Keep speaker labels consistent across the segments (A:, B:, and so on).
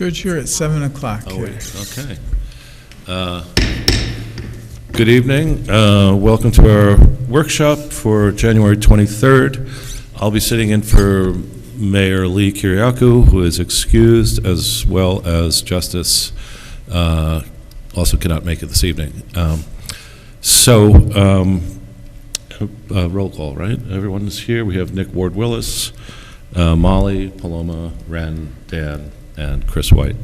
A: George, you're at 7 o'clock.
B: Oh, wait, okay. Good evening. Welcome to our workshop for January 23rd. I'll be sitting in for Mayor Lee Kyriakou, who is excused, as well as Justice also cannot make it this evening. Roll call, right? Everyone is here. We have Nick Ward-Willis, Molly, Paloma, Ren, Dan, and Chris White.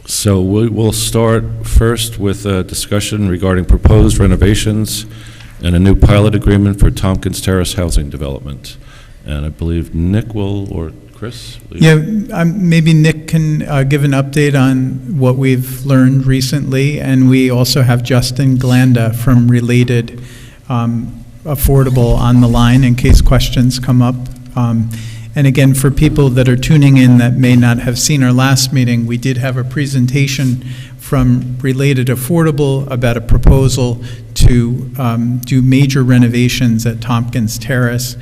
B: So we'll start first with a discussion regarding proposed renovations and a new pilot agreement for Tompkins Terrace housing development. And I believe Nick will, or Chris?
A: Yeah, maybe Nick can give an update on what we've learned recently, and we also have Justin Glanda from Related Affordable on the line in case questions come up. And again, for people that are tuning in that may not have seen our last meeting, we did have a presentation from Related Affordable about a proposal to do major renovations at Tompkins Terrace.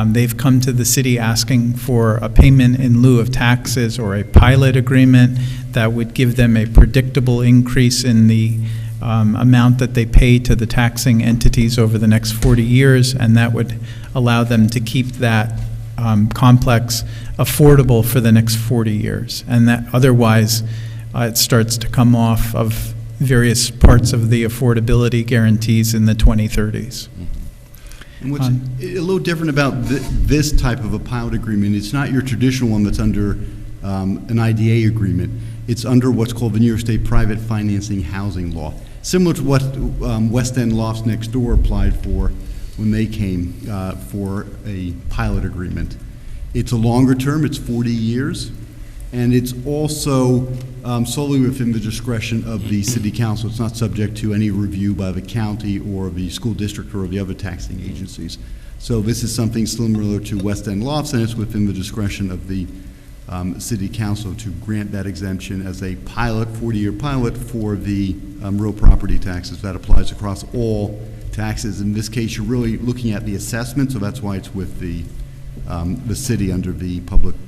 A: They've come to the city asking for a payment in lieu of taxes or a pilot agreement that would give them a predictable increase in the amount that they pay to the taxing entities over the next 40 years, and that would allow them to keep that complex affordable for the next 40 years. And that otherwise it starts to come off of various parts of the affordability guarantees in the 2030s.
C: And what's a little different about this type of a pilot agreement, it's not your traditional one that's under an IDA agreement. It's under what's called the New York State Private Financing Housing Law, similar to what West End Lofts Next Door applied for when they came for a pilot agreement. It's a longer term, it's 40 years, and it's also solely within the discretion of the city council. It's not subject to any review by the county or the school district or the other taxing agencies. So this is something similar to West End Lofts, and it's within the discretion of the city council to grant that exemption as a pilot, 40-year pilot for the real property taxes. That applies across all taxes. In this case, you're really looking at the assessment, so that's why it's with the city under the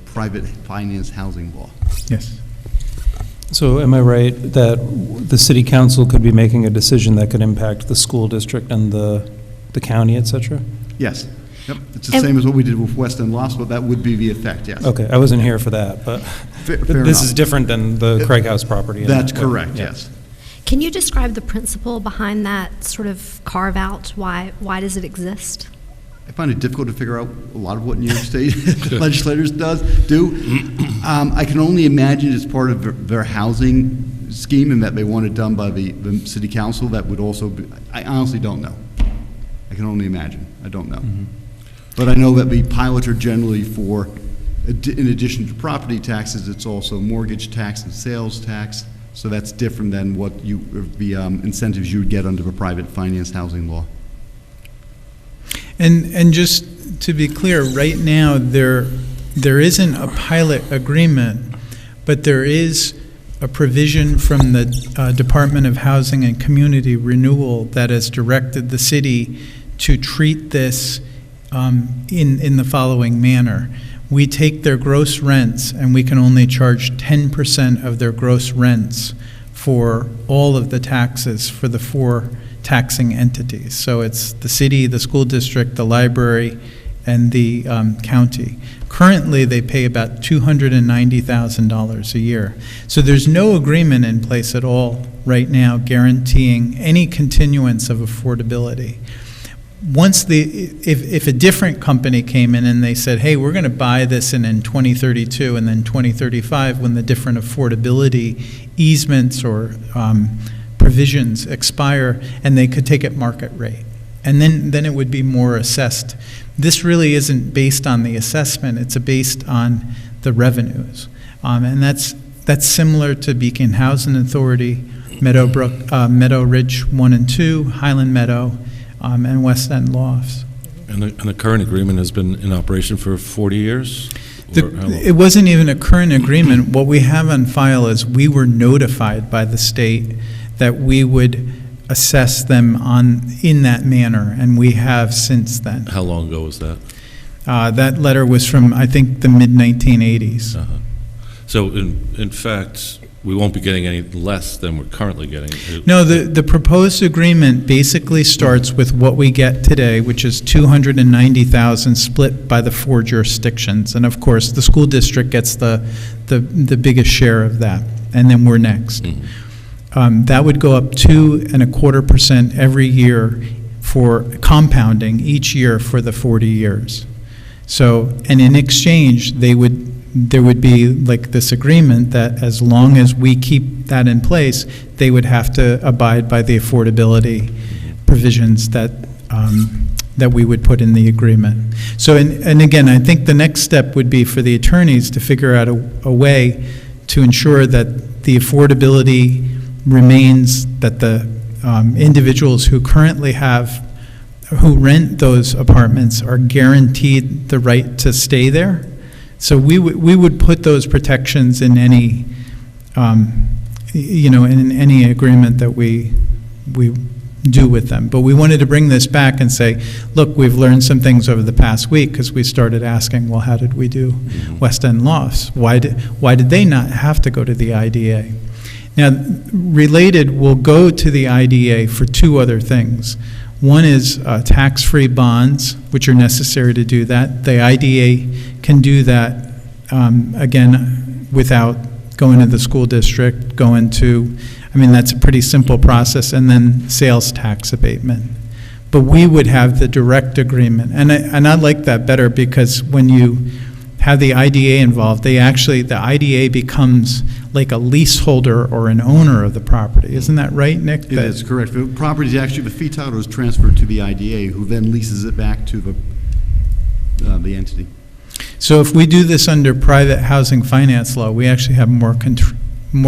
C: private finance housing law.
A: Yes.
D: So am I right that the city council could be making a decision that could impact the school district and the county, et cetera?
C: Yes. Yep. It's the same as what we did with West End Lofts, but that would be the effect, yes.
D: Okay, I wasn't here for that, but
C: Fair
D: this
C: enough.
D: is different than the Craig House property.
C: That's correct, yes.
E: Can you describe the principle behind that sort of carve out? Why does it exist?
C: I find it difficult to figure out a lot of what New York State legislators do. I can only imagine it's part of their housing scheme and that they want it done by the city council. That would also be, I honestly don't know. I can only imagine. I don't know. Mm-hmm. But I know that the pilots are generally for, in addition to property taxes, it's also mortgage tax and sales tax. So that's different than what the incentives you would get under the private finance housing law.
A: And just to be clear, right now there isn't a pilot agreement, but there is a provision from the Department of Housing and Community Renewal that has directed the city to treat this in the following manner. We take their gross rents and we can only charge 10% of their gross rents for all of the taxes for the 4 taxing entities. So it's the city, the school district, the library, and the county. Currently, they pay about $290,000 a year. So there's no agreement in place at all right now guaranteeing any continuance of affordability. Once if a different company came in and they said, hey, we're going to buy this in 2032 and then 2035 when the different affordability easements or provisions expire, and they could take it market rate. And then it would be more assessed. This really isn't based on the assessment, it's based on the revenues. And that's similar to Beacon Housing Authority, Meadow Ridge 1 and 2, Highland Meadow, and West End Lofts.
B: And the current agreement has been in operation for 40 years?
A: It wasn't even a current agreement. What we have on file is we were notified by the state that we would assess them in that manner, and we have since then.
B: How long ago was that?
A: That letter was from, I think, the mid-1980s.
B: Uh-huh. So in fact, we won't be getting any less than we're currently getting.
A: No, the proposed agreement basically starts with what we get today, which is 290,000 split by the 4 jurisdictions. And of course, the school district gets the biggest share of that, and then we're next. That would go up 2.25% every year for compounding each year for the 40 years. So, and in exchange, there would be like this agreement that as long as we keep that in place, they would have to abide by the affordability provisions that we would put in the agreement. So, and again, I think the next step would be for the attorneys to figure out a way to ensure that the affordability remains, that the individuals who currently who rent those apartments are guaranteed the right to stay there. So we would put those protections in any, in any agreement that we do with them. But we wanted to bring this back and say, look, we've learned some things over the past week, because we started asking, well, how did we do West End Lofts? Why did they not have to go to the IDA? Now, related, we'll go to the IDA for 2 other things. One is tax-free bonds, which are necessary to do that. The IDA can do that, again, without going to the school district, that's a pretty simple process, and then sales tax abatement. But we would have the direct agreement, and I like that better, because when you have the IDA involved, the IDA becomes like a leaseholder or an owner of the property. Isn't that right, Nick?
C: Yeah, that's correct. The property is actually, the fee title is transferred to the IDA, who then leases it back to the entity.
A: So if we do this under private housing finance law, we actually have more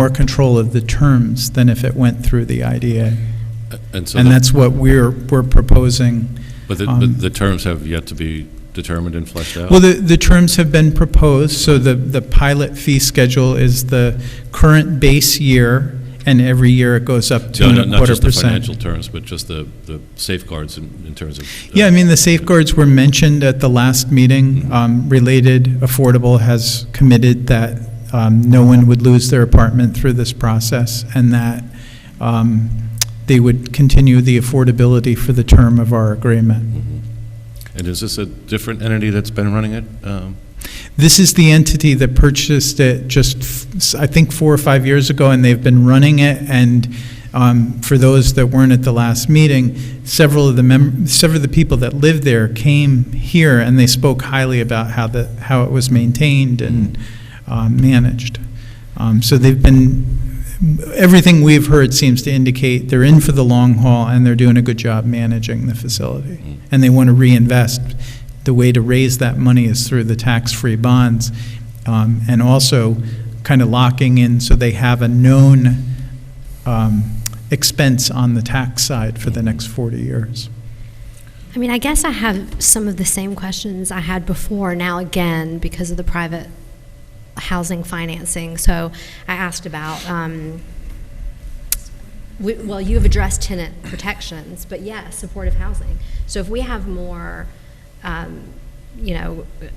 A: control of the terms than if it went through the IDA.
B: And
A: that's what we're proposing.
B: But the terms have yet to be determined and fleshed out?
A: Well, the terms have been proposed, so the pilot fee schedule is the current base year, and every year it goes up to
B: not just the financial terms, but just the safeguards in terms of...
A: Yeah, the safeguards were mentioned at the last meeting. Related Affordable has committed that no one would lose their apartment through this process, and that they would continue the affordability for the term of our agreement.
B: And is this a different entity that's been running it?
A: This is the entity that purchased it just, I think, 4 or 5 years ago, and they've been running it. And for those that weren't at the last meeting, several of the people that lived there came here, and they spoke highly about how it was maintained and managed. So they've been. Everything we've heard seems to indicate they're in for the long haul, and they're doing a good job managing the facility. And they want to reinvest. The way to raise that money is through the tax-free bonds, and also kind of locking in so they have a known expense on the tax side for the next 40 years.
E: I guess I have some of the same questions I had before, now again, because of the private housing financing. So I asked about, you have addressed tenant protections, but yes, supportive housing. So if we have more,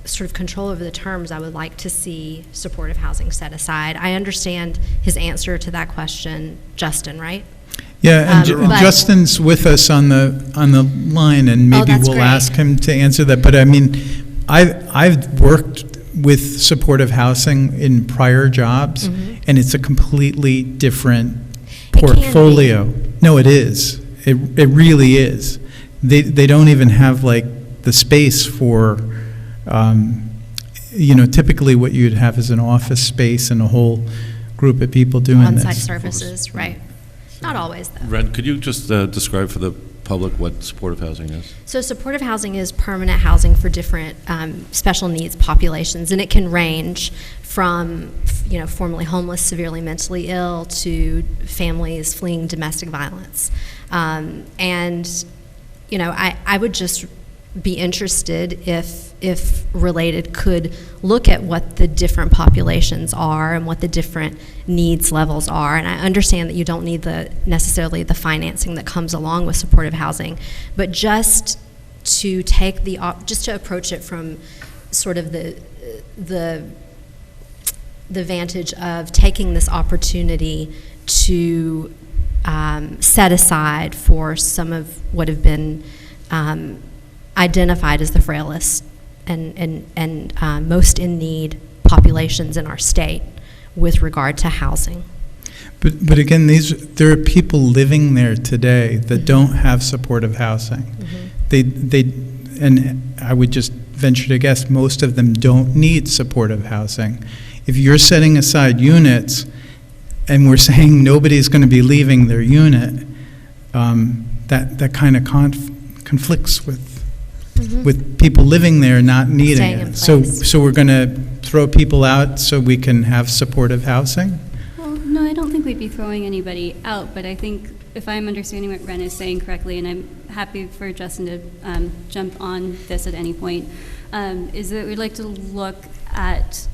E: sort of control over the terms, I would like to see supportive housing set aside. I understand his answer to that question, Justin, right?
A: Yeah, and Justin's with us on the line, and maybe we'll
E: great.
A: ask him to answer that. But I've worked with supportive housing in prior jobs, and it's a completely different portfolio. No, it is. It really is. They don't even have the space for, typically what you'd have is an office space and a whole group of people doing this.
E: On-site services, right. Not always, though.
B: Ren, could you just describe for the public what supportive housing is?
E: So supportive housing is permanent housing for different special needs populations, and it can range from, formerly homeless, severely mentally ill, to families fleeing domestic violence. I would just be interested if Related could look at what the different populations are and what the different needs levels are. And I understand that you don't need necessarily the financing that comes along with supportive housing, but just to approach it from sort of the the vantage of taking this opportunity to set aside for some of what have been identified as the frailest and most in need populations in our state with regard to housing.
A: But again, there are people living there today that don't have supportive housing. And I would just venture to guess most of them don't need supportive housing. If you're setting aside units and we're saying nobody's going to be leaving their unit, that kind of conflicts with people living there not needing
E: Staying in
A: it. So
E: place.
A: we're going to throw people out so we can have supportive housing?
F: Well, no, I don't think we'd be throwing anybody out, but I think if I'm understanding what Ren is saying correctly, and I'm happy for Justin to jump on this at any point, is that we'd like to look at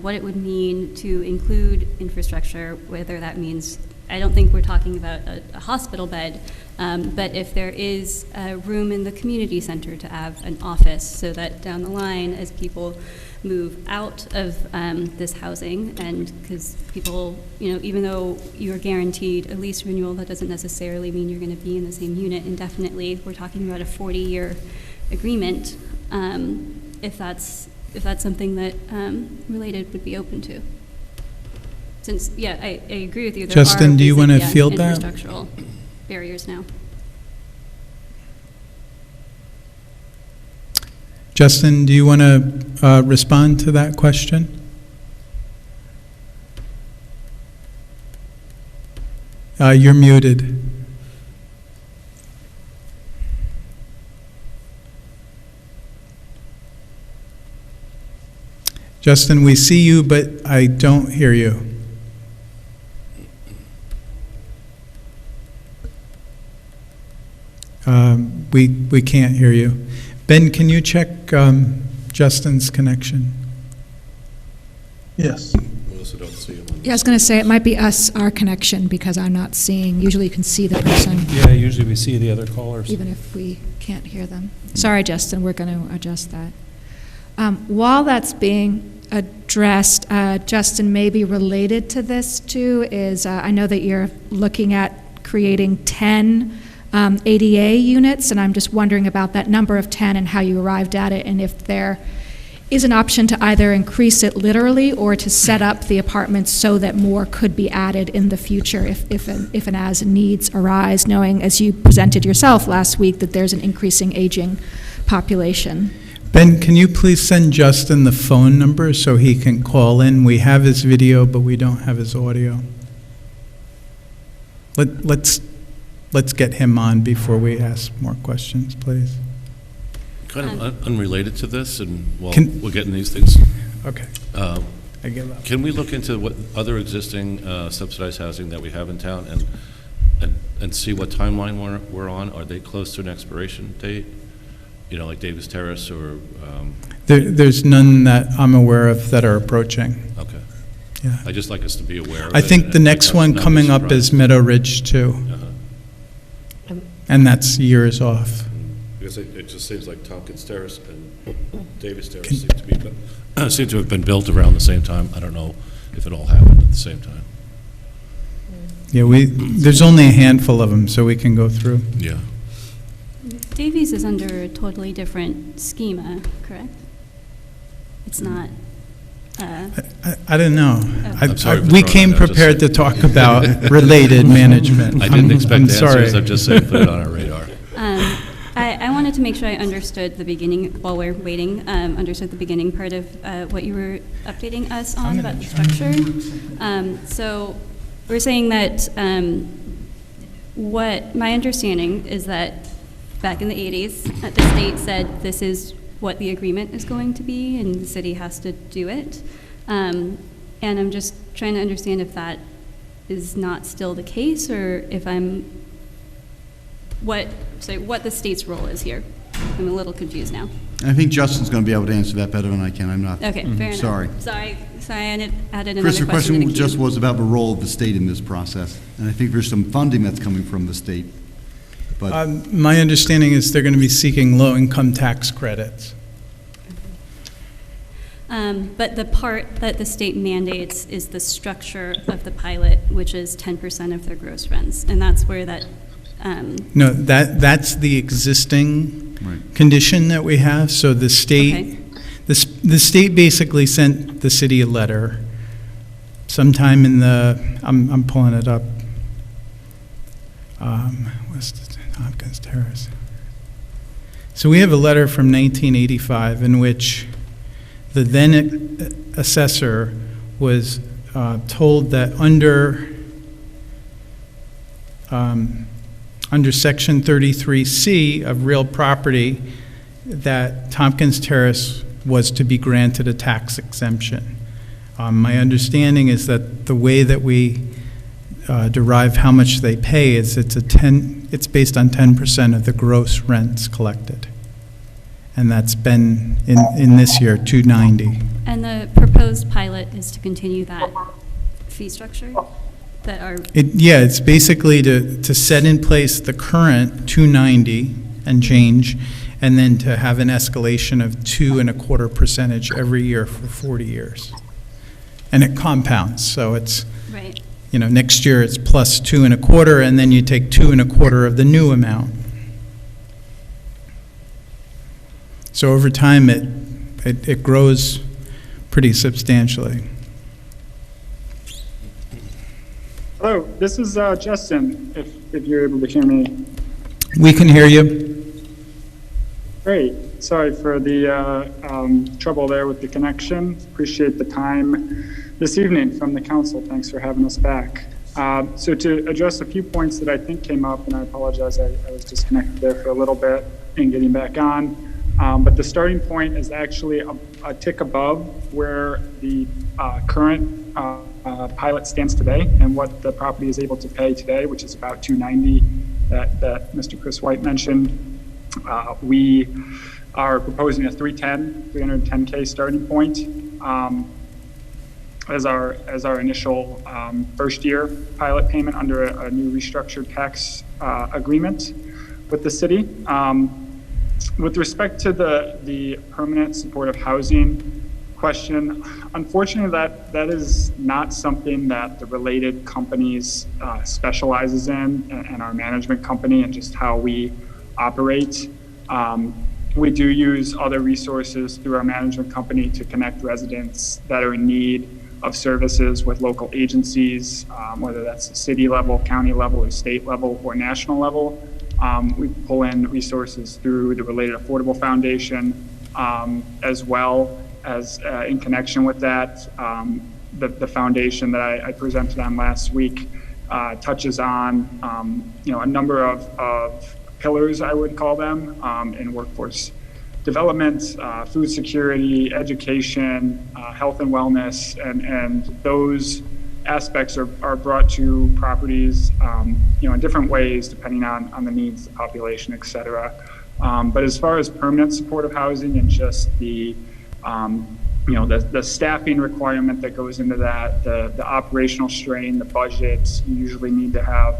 F: what it would mean to include infrastructure, whether that means, I don't think we're talking about a hospital bed, but if there is room in the community center to have an office, so that down the line, as people move out of this housing, and because people, even though you're guaranteed a lease renewal, that doesn't necessarily mean you're going to be in the same unit indefinitely. We're talking about a 40-year agreement, if that's something that Related would be open to. Since, I agree with you. There
A: Justin,
F: are
A: do you want to
F: basic,
A: field that?
F: infrastructural barriers now.
A: Justin, do you want to respond to that question? You're muted. Justin, we see you, but I don't hear you. We can't hear you. Ben, can you check Justin's connection?
G: Yes.
B: Melissa, don't see him on
G: Yeah, I was going to say, it might be our connection, because I'm not seeing, usually you can see the person,
D: Yeah, usually we see the other callers.
G: even if we can't hear them. Sorry, Justin, we're going to adjust that. While that's being addressed, Justin, maybe related to this too, is I know that you're looking at creating 10 ADA units, and I'm just wondering about that number of 10 and how you arrived at it, and if there is an option to either increase it literally or to set up the apartments so that more could be added in the future if and as needs arise, knowing, as you presented yourself last week, that there's an increasing aging population.
A: Ben, can you please send Justin the phone number so he can call in? We have his video, but we don't have his audio. Let's get him on before we ask more questions, please.
B: Kind of unrelated to this, and while
A: Can-
B: we're getting these things,
A: Okay, I give up.
B: can we look into what other existing subsidized housing that we have in town and see what timeline we're on? Are they close to an expiration date? Like Davis Terrace or,
A: There's none that I'm aware of that are approaching.
B: okay.
A: Yeah.
B: I'd just like us to be aware of it.
A: I think the
B: and
A: next
B: not
A: one
B: be
A: coming up is
B: surprised.
A: Meadow Ridge too,
B: Uh-huh.
A: and that's years off.
B: Because it just seems like Tompkins Terrace and Davis Terrace seem to have been built around the same time. I don't know if it all happened at the same time.
A: Yeah, there's only a handful of them, so we can go through.
B: Yeah.
F: Davies is under a totally different schema, correct? It's not,
A: I don't know.
B: I'm sorry for
A: We
B: throwing
A: came
B: that out, just
A: prepared to
B: saying.
A: talk about related management.
B: I didn't expect
A: I'm sorry.
B: answers. I'm just saying put it on our radar.
F: I wanted to make sure I understood the beginning, while we're waiting, understood the beginning part of what you were updating us on about the structure. So we're saying that what my understanding is that back in the 80s, the state said this is what the agreement is going to be, and the city has to do it. And I'm just trying to understand if that is not still the case, or if what the state's role is here. I'm a little confused now.
C: I think Justin's going to be able to answer that better than I can. I'm not.
F: Okay, fair enough.
C: Sorry.
F: Sorry, I added another
C: Chris, the
F: question.
C: question just was about the role of the state in this process. And I think there's some funding that's coming from the state. But
A: My understanding is they're going to be seeking low-income tax credits.
F: But the part that the state mandates is the structure of the pilot, which is 10% of their gross rents. And that's where that,
A: No, that's the existing
C: Right.
A: condition that we have. So the state,
F: Okay.
A: the state basically sent the city a letter sometime in I'm pulling it up. West Tompkins Terrace. So we have a letter from 1985 in which the then assessor was told that under Section 33C of real property, that Tompkins Terrace was to be granted a tax exemption. My understanding is that the way that we derive how much they pay is it's based on 10% of the gross rents collected. And that's been, in this year, $290.
F: and the proposed pilot is to continue that fee structure that are,
A: Yeah, it's basically to set in place the current $290 and change, and then to have an escalation of 2.25% every year for 40 years. And it compounds, so it's,
F: right.
A: next year it's plus 2.25, and then you take 2.25 of the new amount. So over time, it grows pretty substantially.
H: Hello, this is Justin, if you're able to hear me.
A: We can hear you.
H: Great. Sorry for the trouble there with the connection. Appreciate the time this evening from the council. Thanks for having us back. So to address a few points that I think came up, and I apologize, I was disconnected there for a little bit and getting back on. But the starting point is actually a tick above where the current pilot stands today and what the property is able to pay today, which is about $290 that Mr. Chris White mentioned. We are proposing a $310K starting point as our initial first year pilot payment under a new restructured tax agreement with the city. With respect to the permanent supportive housing question, unfortunately that is not something that the related companies specializes in, and our management company, and just how we operate. We do use other resources through our management company to connect residents that are in need of services with local agencies, whether that's the city level, county level, or state level, or national level. We pull in resources through the Related Affordable Foundation, as well as in connection with that, the foundation that I presented on last week touches on a number of pillars, I would call them, in workforce development, food security, education, health and wellness, and those aspects are brought to properties, in different ways depending on the needs of the population, et cetera. But as far as permanent supportive housing and just the staffing requirement that goes into that, the operational strain, the budgets, you usually need to have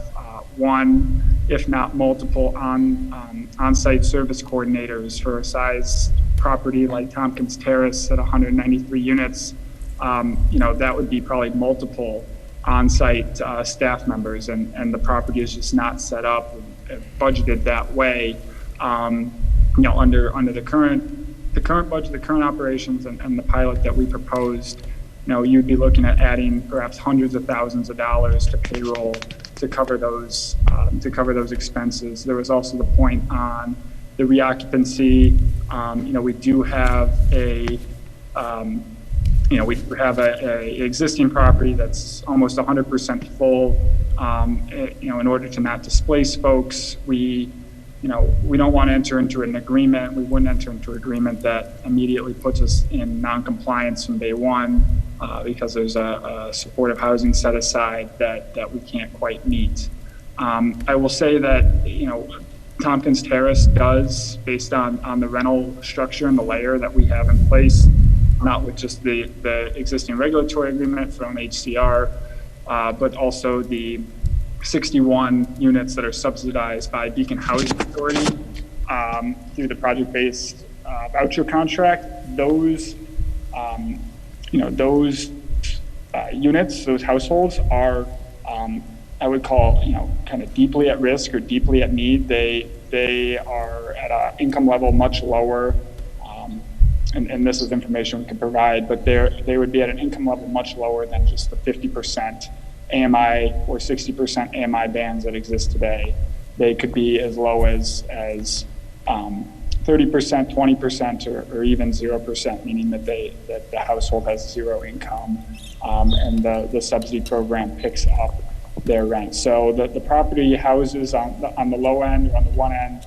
H: one, if not multiple, on-site service coordinators for a size property like Tompkins Terrace at 193 units. That would be probably multiple on-site staff members, and the property is just not set up and budgeted that way. Under the current budget, the current operations, and the pilot that we proposed, you'd be looking at adding perhaps hundreds of thousands of dollars to payroll to cover those expenses. There was also the point on the reoccupancy. We do have we have a existing property that's almost 100% full. In order to not displace folks, we don't want to enter into an agreement. We wouldn't enter into an agreement that immediately puts us in non-compliance from day one, because there's a supportive housing set aside that we can't quite meet. I will say that, Tompkins Terrace does, based on the rental structure and the layer that we have in place, not with just the existing regulatory agreement from HCR, but also the 61 units that are subsidized by Beacon Housing Authority through the project-based voucher contract. Those those units, those households are, I would call, kind of deeply at risk or deeply at need. They are at an income level much lower, and this is information we can provide, but they would be at an income level much lower than just the 50% AMI or 60% AMI bands that exist today. They could be as low as 30%, 20%, or even 0%, meaning that the household has zero income, and the subsidy program picks up their rent. So the property houses on the low end or on the one end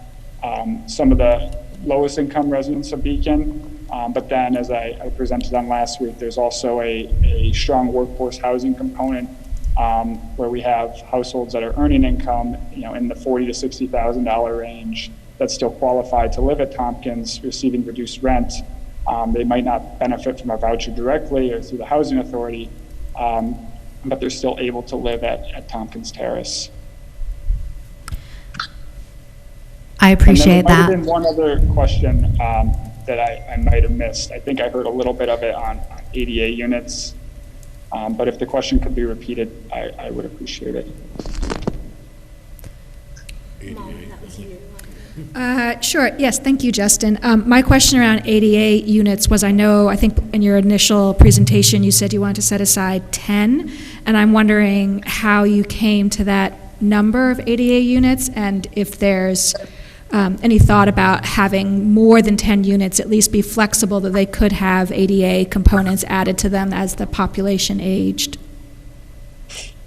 H: some of the lowest income residents of Beacon. But then, as I presented on last week, there's also a strong workforce housing component where we have households that are earning income, in the $40,000 to $60,000 range that still qualify to live at Tompkins, receiving reduced rent. They might not benefit from a voucher directly or through the housing authority, but they're still able to live at Tompkins Terrace.
E: I appreciate
H: there might
E: that.
H: have been one other question that I might have missed. I think I heard a little bit of it on ADA units, but if the question could be repeated, I would appreciate it.
G: Sure, yes, thank you, Justin. My question around ADA units was, I think in your initial presentation, you said you wanted to set aside 10, and I'm wondering how you came to that number of ADA units, and if there's any thought about having more than 10 units, at least be flexible that they could have ADA components added to them as the population aged.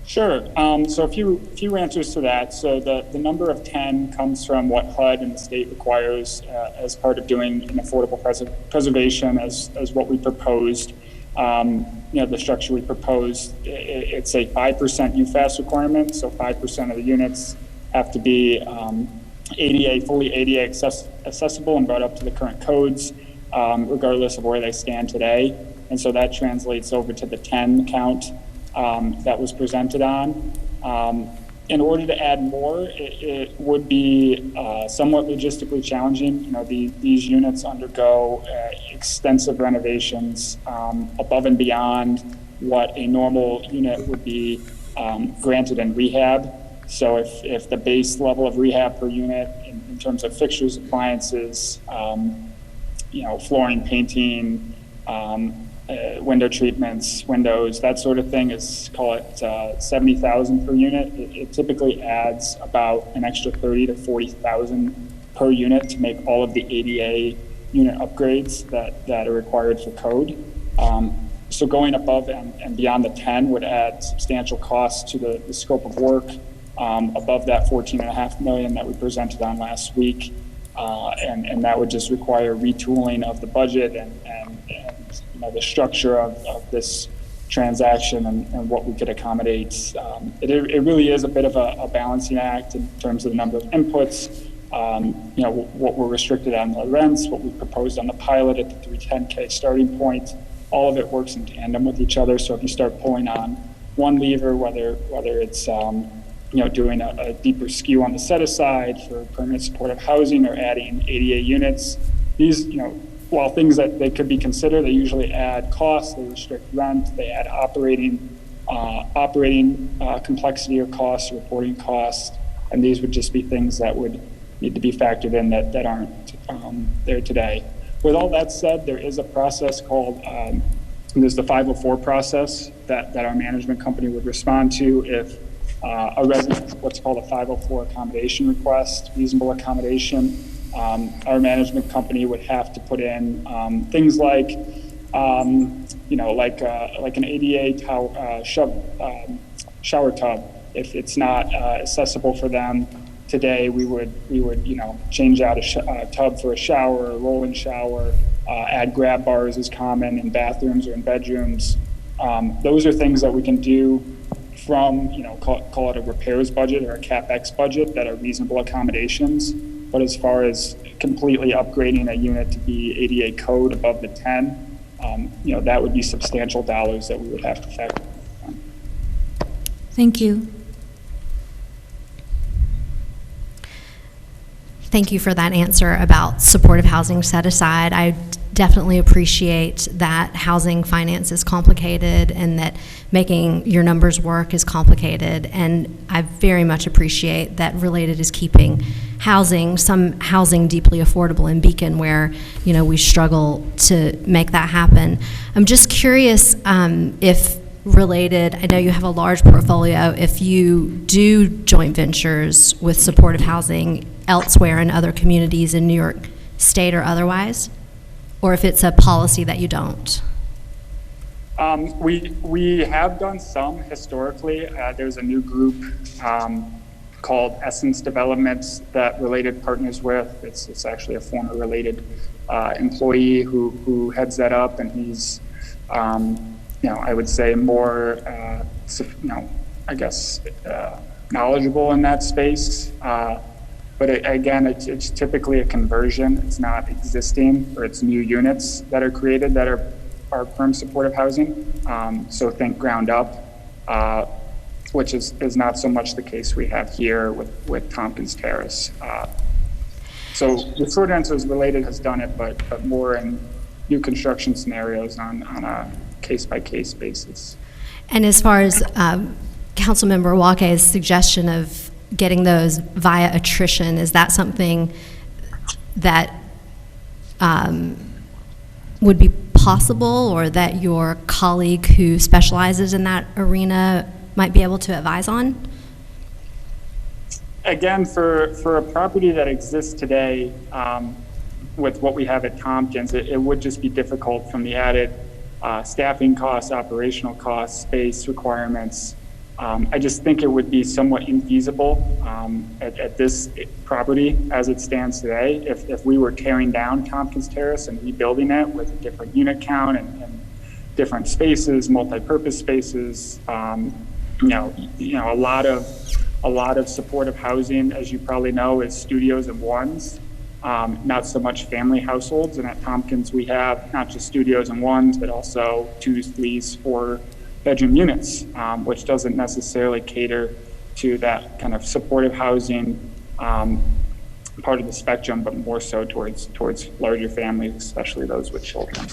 H: Sure. So a few answers to that. So the number of 10 comes from what HUD and the state requires as part of doing an affordable preservation as what we proposed. The structure we proposed, it's a 5% UFAS requirement. So 5% of the units have to be fully ADA accessible and brought up to the current codes, regardless of where they stand today. And so that translates over to the 10 count that was presented on. In order to add more, it would be somewhat logistically challenging. These units undergo extensive renovations above and beyond what a normal unit would be granted in rehab. So if the base level of rehab per unit in terms of fixtures, appliances, flooring, painting, window treatments, windows, that sort of thing is, call it $70,000 per unit. It typically adds about an extra $30,000 to $40,000 per unit to make all of the ADA unit upgrades that are required for code. So going above and beyond the 10 would add substantial costs to the scope of work above that $14.5 million that we presented on last week. And that would just require retooling of the budget and the structure of this transaction and what we could accommodate. It really is a bit of a balancing act in terms of the number of inputs, what we're restricted on the rents, what we proposed on the pilot at the $310K starting point. All of it works in tandem with each other. So if you start pulling on one lever, whether it's doing a deeper skew on the set aside for permanent supportive housing or adding ADA units, these, while things that they could be considered, they usually add costs, they restrict rent, they add operating complexity or costs, reporting costs, and these would just be things that would need to be factored in that aren't there today. With all that said, there is a process called, there's the 504 process that our management company would respond to if a resident, what's called a 504 accommodation request, reasonable accommodation. Our management company would have to put in things like, like an ADA shower tub. If it's not accessible for them today, we would change out a tub for a shower, a roll-in shower, add grab bars is common in bathrooms or in bedrooms. Those are things that we can do from, call it a repairs budget or a CapEx budget that are reasonable accommodations. But as far as completely upgrading a unit to be ADA code above the 10, that would be substantial dollars that we would have to factor in.
G: Thank you.
E: Thank you for that answer about supportive housing set aside. I definitely appreciate that housing finance is complicated and that making your numbers work is complicated. And I very much appreciate that Related is keeping some housing deeply affordable in Beacon, where, you know, we struggle to make that happen. I'm just curious if Related, I know you have a large portfolio, if you do joint ventures with supportive housing elsewhere in other communities in New York State or otherwise, or if it's a policy that you don't.
H: We have done some historically. There's a new group called Essence Developments that Related partners with. It's actually a former Related employee who heads that up, and he's I would say more knowledgeable in that space. But again, it's typically a conversion. It's not existing, or it's new units that are created that are firm supportive housing. So think ground up, which is not so much the case we have here with Tompkins Terrace. So the short answer is Related has done it, but more in new construction scenarios on a case-by-case basis.
E: And as far as Councilmember Wake's suggestion of getting those via attrition, is that something that would be possible, or that your colleague who specializes in that arena might be able to advise on?
H: Again, for a property that exists today, with what we have at Tompkins, it would just be difficult from the added staffing costs, operational costs, space requirements. I just think it would be somewhat infeasible at this property as it stands today. If we were tearing down Tompkins Terrace and rebuilding it with a different unit count and different spaces, multi-purpose spaces, a lot of supportive housing, as you probably know, is studios and ones. Not so much family households, and at Tompkins we have not just studios and ones, but also 2s, 3s, 4-bedroom units, which doesn't necessarily cater to that kind of supportive housing part of the spectrum, but more so towards larger families, especially those with children.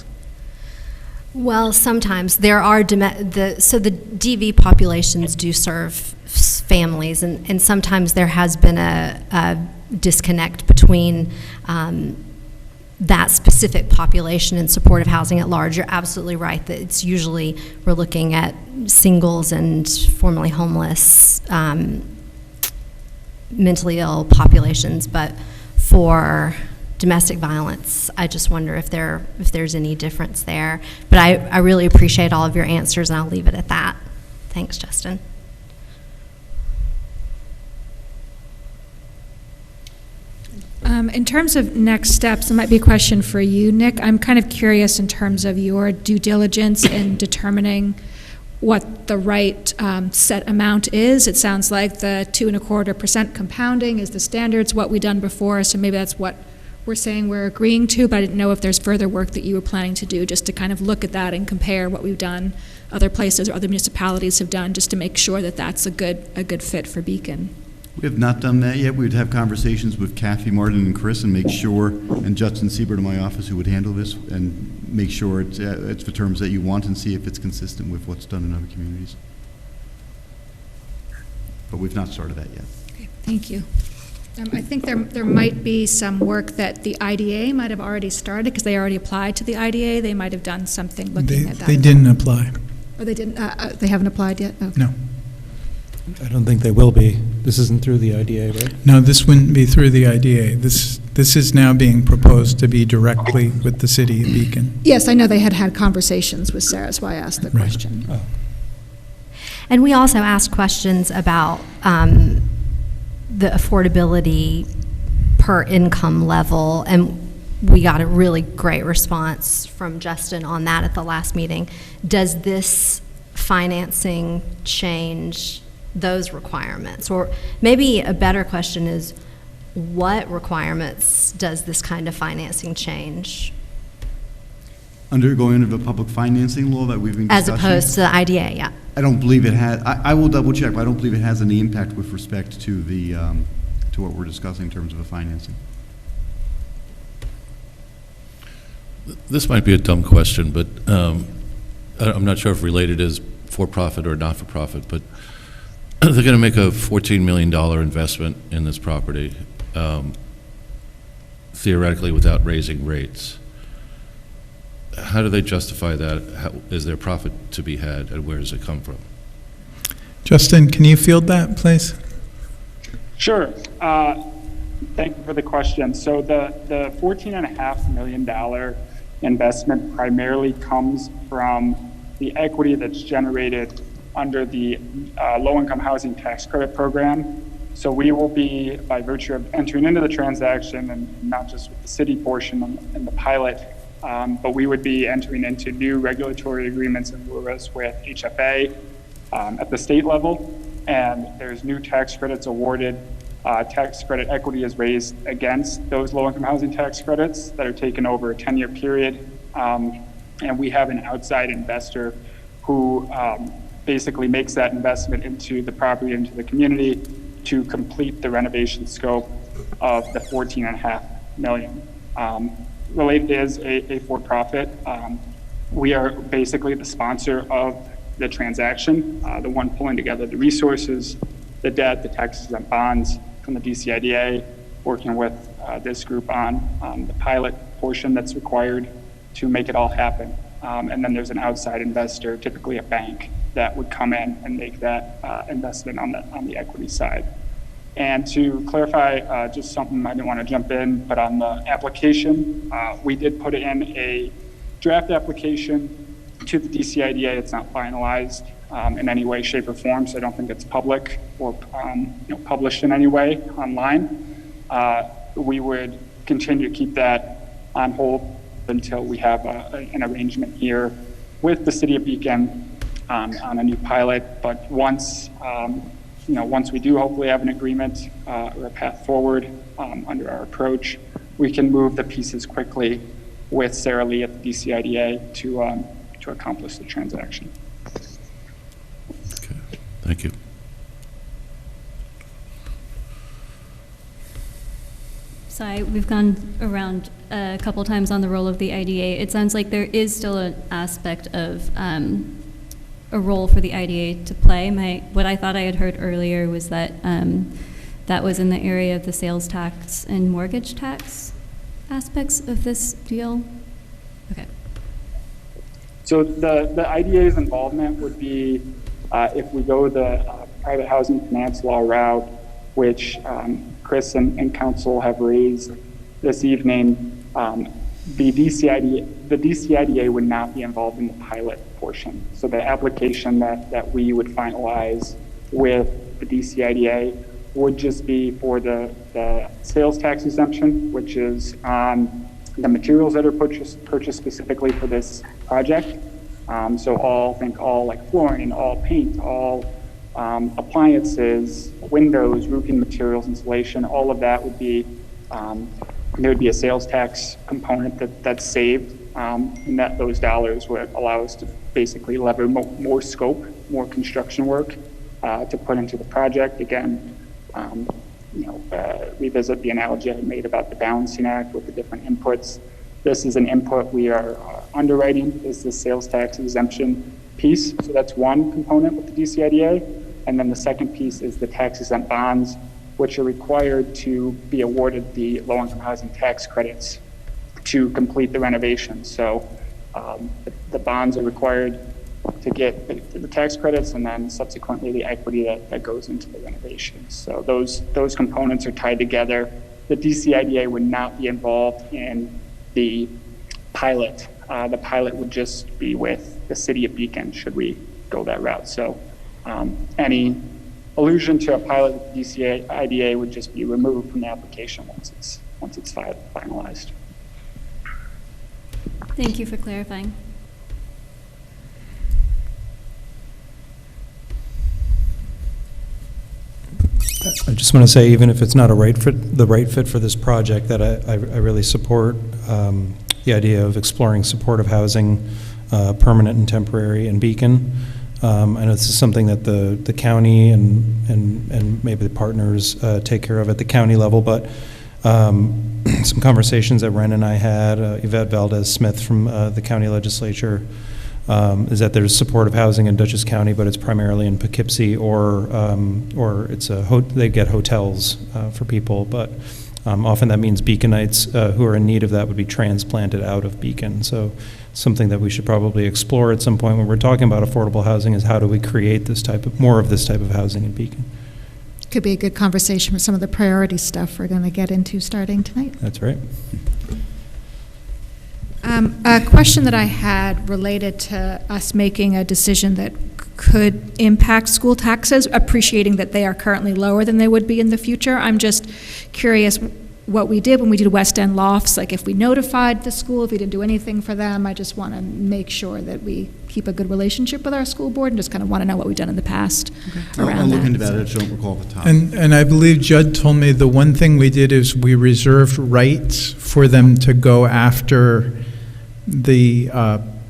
E: Well, sometimes there are, the DV populations do serve families, and sometimes there has been a disconnect between that specific population and supportive housing at large. You're absolutely right that it's usually, we're looking at singles and formerly homeless, mentally ill populations, but for domestic violence, I just wonder if there's any difference there. But I really appreciate all of your answers, and I'll leave it at that. Thanks, Justin.
G: In terms of next steps, it might be a question for you, Nick. I'm kind of curious in terms of your due diligence in determining what the right set amount is. It sounds like the 2.25% compounding is the standards, what we've done before, so maybe that's what we're saying we're agreeing to, but I didn't know if there's further work that you were planning to do just to kind of look at that and compare what we've done, other places or other municipalities have done, just to make sure that that's a good fit for Beacon.
C: We have not done that yet. We'd have conversations with Kathy, Martin, and Chris, and make sure, and Justin Siebert in my office who would handle this, and make sure it's the terms that you want, and see if it's consistent with what's done in other communities. But we've not started that yet.
G: Okay, thank you. I think there might be some work that the IDA might have already started, because they already applied to the IDA. They might have done something looking at that.
A: They didn't apply.
G: Oh, they didn't? They haven't applied yet? Okay.
A: No.
D: I don't think they will be. This isn't through the IDA, right?
A: No, this wouldn't be through the IDA. This is now being proposed to be directly with the city of Beacon.
G: Yes, I know they had conversations with Sarah, that's why I asked the
A: Right.
G: question.
D: Oh.
E: And we also asked questions about the affordability per income level, and we got a really great response from Justin on that at the last meeting. Does this financing change those requirements? Or maybe a better question is, what requirements does this kind of financing change?
C: Going under the public financing law that we've been discussing?
E: As opposed to the IDA, yeah.
C: I don't believe it has. I will double check, but I don't believe it has any impact with respect to the to what we're discussing in terms of the financing.
B: This might be a dumb question, but I'm not sure if related is for-profit or not-for-profit, but they're going to make a $14 million investment in this property, theoretically without raising rates. How do they justify that? How, is there profit to be had, and where does it come from?
A: Justin, can you field that, please?
H: Sure. Thank you for the question. So the $14.5 million investment primarily comes from the equity that's generated under the low-income housing tax credit program. So we will be, by virtue of entering into the transaction, and not just with the city portion and the pilot, but we would be entering into new regulatory agreements and RURAs with HFA at the state level, and there's new tax credits awarded. Tax credit equity is raised against those low-income housing tax credits that are taken over a 10-year period. And we have an outside investor who basically makes that investment into the property, into the community, to complete the renovation scope of the $14.5 million. Related is a for-profit. We are basically the sponsor of the transaction, the one pulling together the resources, the debt, the taxes and bonds from the DCIDA, working with this group on the pilot portion that's required to make it all happen. And then there's an outside investor, typically a bank, that would come in and make that investment on the equity side. And to clarify, just something I didn't want to jump in, but on the application, we did put in a draft application to the DCIDA. It's not finalized in any way, shape, or form, so I don't think it's public or published in any way online. We would continue to keep that on hold until we have an arrangement here with the City of Beacon on a new pilot. But once we do hopefully have an agreement or a path forward under our approach, we can move the pieces quickly with Sarah Lee at the DCIDA to accomplish the transaction.
B: Okay, thank you.
F: So we've gone around a couple times on the role of the IDA. It sounds like there is still an aspect of a role for the IDA to play. What I thought I had heard earlier was that that was in the area of the sales tax and mortgage tax aspects of this deal. Okay.
H: So the IDA's involvement would be if we go the private housing finance law route, which Chris and council have raised this evening. The DCIDA would not be involved in the pilot portion. So the application that we would finalize with the DCIDA would just be for the sales tax exemption, which is on the materials that are purchased specifically for this project. So all like flooring, all paint, all appliances, windows, roofing materials, insulation, all of that would be, there would be a sales tax component that's saved, and that those dollars would allow us to basically lever more scope, more construction work to put into the project. Again, revisit the analogy I made about the balancing act with the different inputs. This is an input we are underwriting, is the sales tax exemption piece. So that's one component with the DCIDA. And then the second piece is the tax exempt bonds, which are required to be awarded the low-income housing tax credits to complete the renovation. So the bonds are required to get the tax credits, and then subsequently the equity that goes into the renovation. So those components are tied together. The DCIDA would not be involved in the pilot. The pilot would just be with the City of Beacon, should we go that route. So any allusion to a pilot with the DCIDA would just be removed from the application once it's finalized.
F: Thank you for clarifying.
D: I just want to say, even if it's not the right fit for this project, that I really support the idea of exploring supportive housing, permanent and temporary, in Beacon. I know this is something that the county and maybe the partners take care of at the county level, but some conversations that Ren and I had, Yvette Valdez-Smith from the county legislature, is that there's supportive housing in Dutchess County, but it's primarily in Poughkeepsie, or it's they get hotels for people, but often that means Beaconites who are in need of that would be transplanted out of Beacon. So something that we should probably explore at some point when we're talking about affordable housing is how do we create more of this type of housing in Beacon.
G: Could be a good conversation for some of the priority stuff we're going to get into starting tonight.
D: That's right.
G: A question that I had related to us making a decision that could impact school taxes, appreciating that they are currently lower than they would be in the future. I'm just curious what we did when we did West End Lofts, like if we notified the school, if we didn't do anything for them. I just want to make sure that we keep a good relationship with our school board and just kind of want to know what we've done in the past around
C: I'll look
G: that.
C: into that. I just don't recall the top.
A: And I believe Judd told me the one thing we did is we reserved rights for them to go after the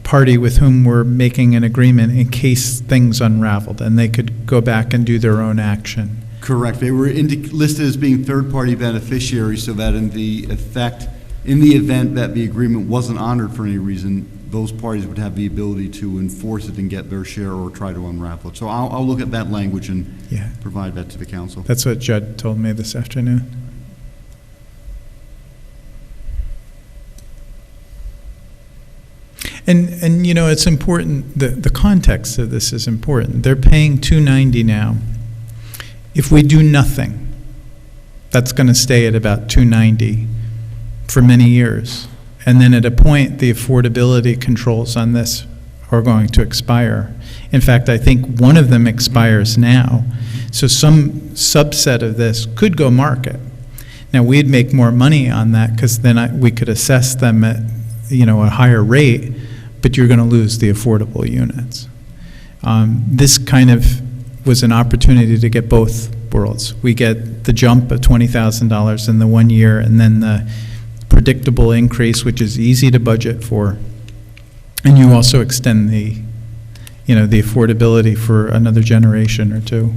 A: party with whom we're making an agreement in case things unraveled, and they could go back and do their own action.
C: Correct. They were listed as being third-party beneficiaries, so that in the event that the agreement wasn't honored for any reason, those parties would have the ability to enforce it and get their share or try to unravel it. So I'll look at that language and provide that to the council.
A: That's what Judd told me this afternoon. And you know, it's important, the context of this is important. They're paying $290 now. If we do nothing, that's going to stay at about $290 for many years. And then at a point, the affordability controls on this are going to expire. In fact, I think one of them expires now. So some subset of this could go market. Now, we'd make more money on that because then we could assess them at, you know, a higher rate, but you're going to lose the affordable units. This kind of was an opportunity to get both worlds. We get the jump of $20,000 in the 1 year, and then the predictable increase, which is easy to budget for, and you also extend the, you know, the affordability for another generation or two.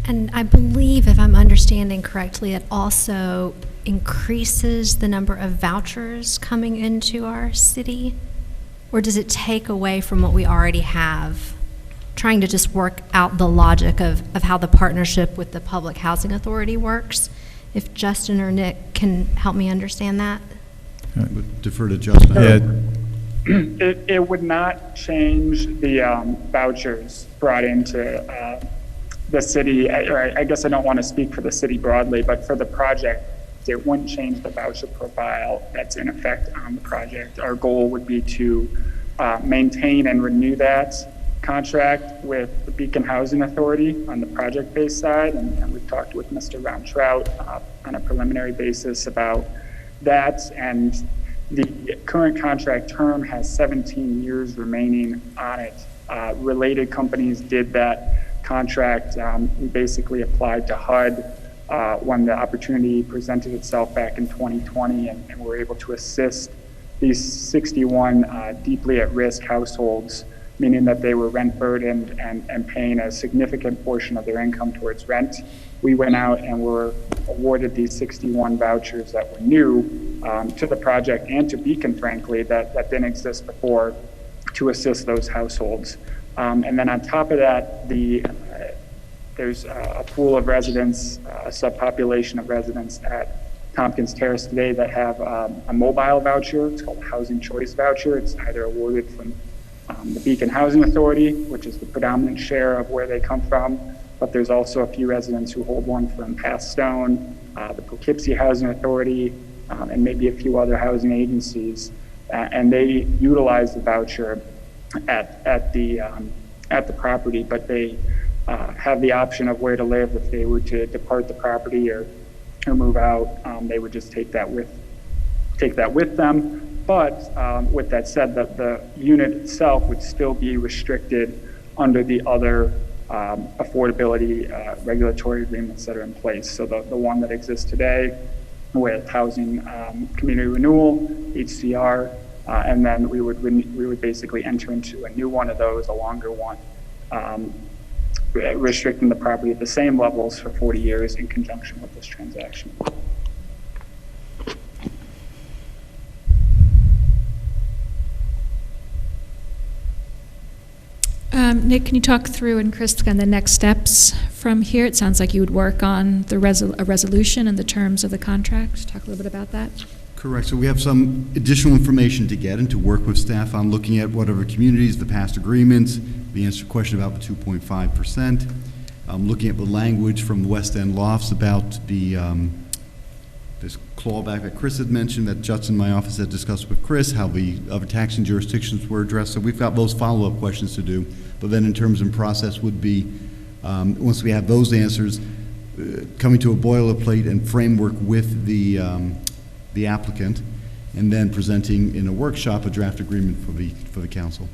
E: And I believe, if I'm understanding correctly, it also increases the number of vouchers coming into our city? Or does it take away from what we already have? Trying to just work out the logic of how the partnership with the Public Housing Authority works. If Justin or Nick can help me understand that.
C: I would defer to Justin.
A: Yeah.
H: It would not change the vouchers brought into the city, or I guess I don't want to speak for the city broadly, but for the project, it wouldn't change the voucher profile that's in effect on the project. Our goal would be to maintain and renew that contract with the Beacon Housing Authority on the project-based side, and we've talked with Mr. Round-Trout on a preliminary basis about that, and the current contract term has 17 years remaining on it. Related companies did that contract. We basically applied to HUD when the opportunity presented itself back in 2020, and were able to assist these 61 deeply at-risk households, meaning that they were rent burdened and paying a significant portion of their income towards rent. We went out and were awarded these 61 vouchers that were new to the project and to Beacon, frankly, that didn't exist before, to assist those households. And then on top of that, there's a pool of residents, a subpopulation of residents at Tompkins Terrace today that have a mobile voucher. It's called a Housing Choice Voucher. It's either awarded from the Beacon Housing Authority, which is the predominant share of where they come from, but there's also a few residents who hold one from Pathstone, the Poughkeepsie Housing Authority, and maybe a few other housing agencies, and they utilize the voucher at the property, but they have the option of where to live. If they were to depart the property or move out, they would just take that with them. But with that said, the unit itself would still be restricted under the other affordability regulatory agreements that are in place. So the one that exists today with Housing Community Renewal, HCR, and then we would basically enter into a new one of those, a longer one, restricting the property at the same levels for 40 years in conjunction with this transaction.
G: Nick, can you talk through, and Chris, on the next steps from here? It sounds like you would work on the a resolution and the terms of the contract. Talk a little bit about that.
C: Correct. So we have some additional information to get and to work with staff on looking at whatever communities, the past agreements, the answer to the question about the 2.5%, looking at the language from the West End Lofts about the this clawback that Chris had mentioned, that Justin in my office had discussed with Chris, how the other taxing jurisdictions were addressed. So we've got those follow-up questions to do. But then in terms of process would be, once we have those answers, coming to a boilerplate and framework with the applicant, and then presenting in a workshop a draft agreement for the council.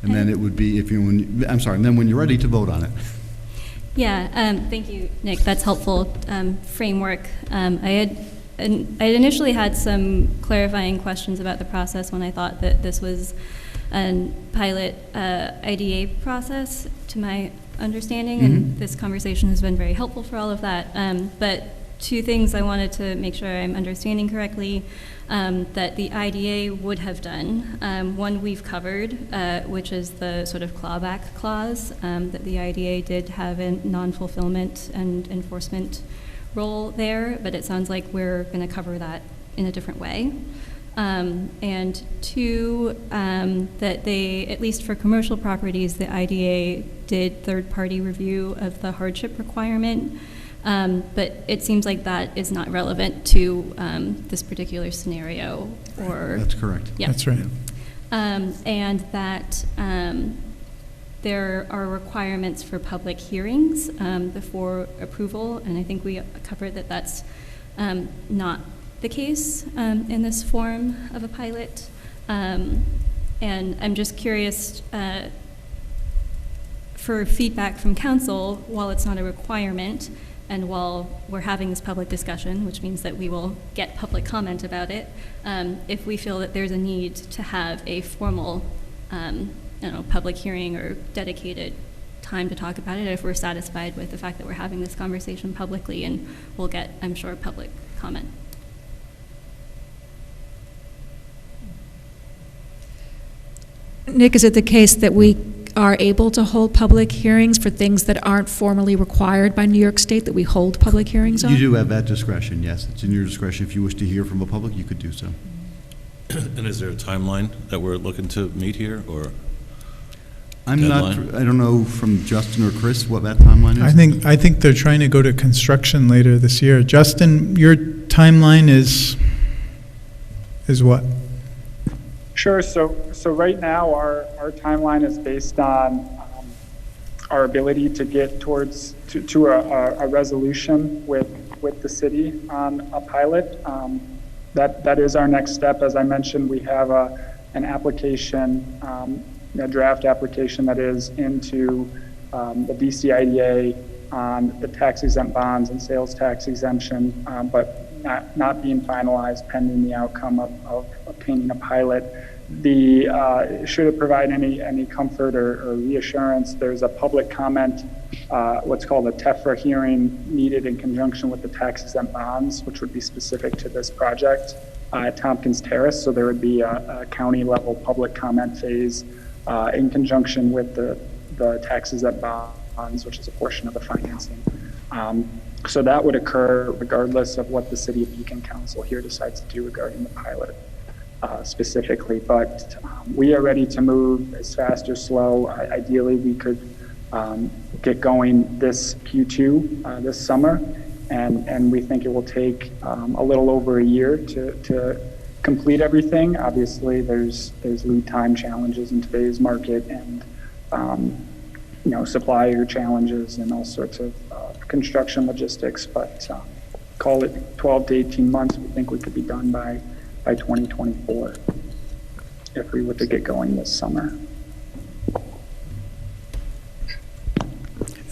C: And then it would be, if you, I'm sorry, and then when you're ready to vote on it.
F: Yeah, thank you, Nick. That's helpful framework. I had initially had some clarifying questions about the process when I thought that this was a pilot IDA process, to my understanding, and this conversation has been very helpful for all of that. But two things I wanted to make sure I'm understanding correctly that the IDA would have done. One we've covered, which is the sort of clawback clause, that the IDA did have a non-fulfillment and enforcement role there, but it sounds like we're going to cover that in a different way. And two, that they, at least for commercial properties, the IDA did third-party review of the hardship requirement. But it seems like that is not relevant to this particular scenario. Or
C: That's correct.
F: Yeah.
A: That's right.
F: And that there are requirements for public hearings before approval, and I think we covered that that's not the case in this form of a pilot. And I'm just curious for feedback from council, while it's not a requirement, and while we're having this public discussion, which means that we will get public comment about it, if we feel that there's a need to have a formal public hearing or dedicated time to talk about it, if we're satisfied with the fact that we're having this conversation publicly, and we'll get, I'm sure, public comment.
G: Nick, is it the case that we are able to hold public hearings for things that aren't formally required by New York State, that we hold public hearings on?
C: You do have that discretion, yes. It's in your discretion. If you wish to hear from the public, you could do so.
B: And is there a timeline that we're looking to meet here, or?
C: I
B: Deadline?
C: don't know from Justin or Chris what that timeline is.
A: I think they're trying to go to construction later this year. Justin, your timeline is what?
H: Sure. So right now, our timeline is based on our ability to get towards to a resolution with the city on a pilot. That is our next step. As I mentioned, we have an application, a draft application that is into the DC IDA on the tax exempt bonds and sales tax exemption, but not being finalized pending the outcome of obtaining a pilot. Should it provide any comfort or reassurance, there's a public comment, what's called a TEFRA hearing needed in conjunction with the tax exempt bonds, which would be specific to this project at Tompkins Terrace. So there would be a county level public comment phase in conjunction with the tax exempt bonds, which is a portion of the financing. So that would occur regardless of what the City of Beacon Council here decides to do regarding the pilot. Specifically, but we are ready to move as fast or slow. Ideally, we could get going this Q2 this summer, and we think it will take a little over a year to complete everything. Obviously, there's lead time challenges in today's market, and supplier challenges and all sorts of construction logistics. But call it 12 to 18 months. We think we could be done by 2024, if we were to get going this summer.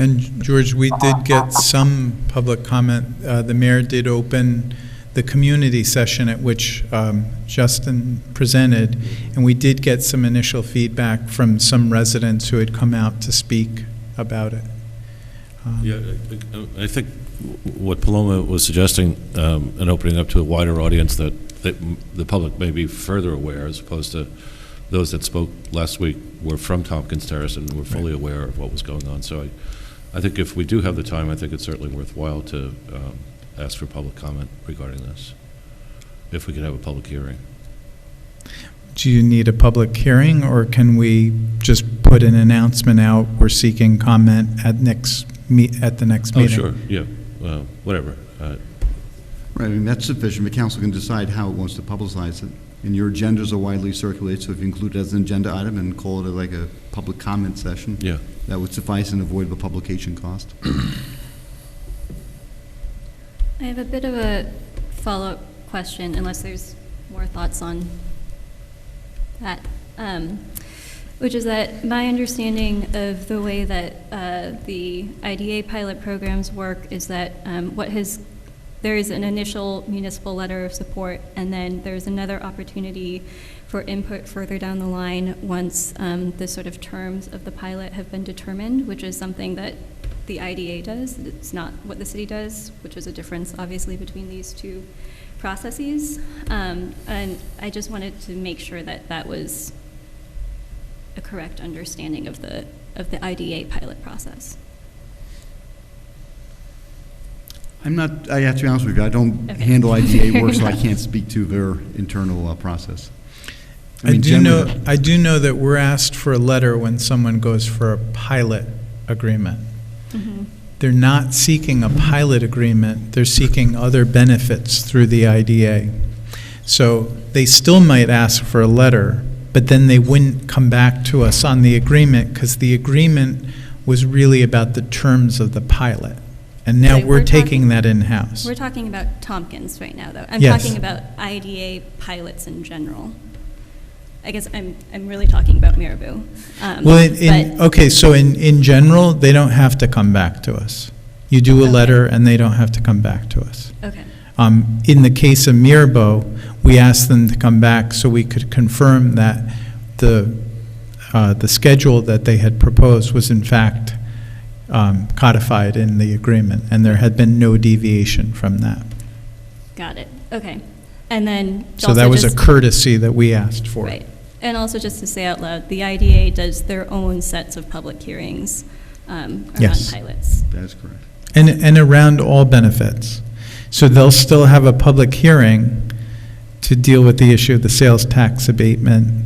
A: And George, we did get some public comment. The mayor did open the community session at which Justin presented, and we did get some initial feedback from some residents who had come out to speak about it.
B: Yeah, I think what Paloma was suggesting, and opening up to a wider audience that the public may be further aware, as opposed to those that spoke last week were from Tompkins Terrace and were fully aware of what was going on. So I think if we do have the time, I think it's certainly worthwhile to ask for public comment regarding this, if we could have a public hearing.
A: Do you need a public hearing, or can we just put an announcement out, we're seeking comment at the next meeting?
B: Oh, sure, yeah, whatever.
C: Right, I mean, that's sufficient. The council can decide how it wants to publicize it. And your agendas are widely circulated, so if you include it as an agenda item and call it like a public comment session,
B: Yeah.
C: that would suffice and avoid the publication cost.
F: I have a bit of a follow-up question, unless there's more thoughts on that, which is that my understanding of the way that the IDA pilot programs work is that there is an initial municipal letter of support, and then there's another opportunity for input further down the line once the sort of terms of the pilot have been determined, which is something that the IDA does. It's not what the city does, which is a difference, obviously, between these two processes. And I just wanted to make sure that that was a correct understanding of the IDA pilot process.
C: I have to be honest with you, I don't handle IDA work, so I can't speak to their internal process.
A: I do know that we're asked for a letter when someone goes for a pilot agreement.
F: Mm-hmm.
A: They're not seeking a pilot agreement, they're seeking other benefits through the IDA. So they still might ask for a letter, but then they wouldn't come back to us on the agreement, because the agreement was really about the terms of the pilot. And now
F: Right,
A: we're taking that in-house.
F: We're talking about Tompkins right now, though. I'm
A: Yes.
F: talking about IDA pilots in general. I guess I'm really talking about Mirabeau.
A: Well, okay, so in general, they don't have to come back to us. You do a
F: Okay.
A: letter, and they don't have to come back to us.
F: Okay.
A: In the case of Mirabeau, we asked them to come back so we could confirm that the schedule that they had proposed was in fact codified in the agreement, and there had been no deviation from that.
F: Got it. Okay. And then
A: So
F: also
A: that was a
F: just-
A: courtesy that we asked for.
F: Right. And also just to say out loud, the IDA does their own sets of public hearings around
A: Yes.
F: pilots.
C: That is correct.
A: And around all benefits. So they'll still have a public hearing to deal with the issue of the sales tax abatement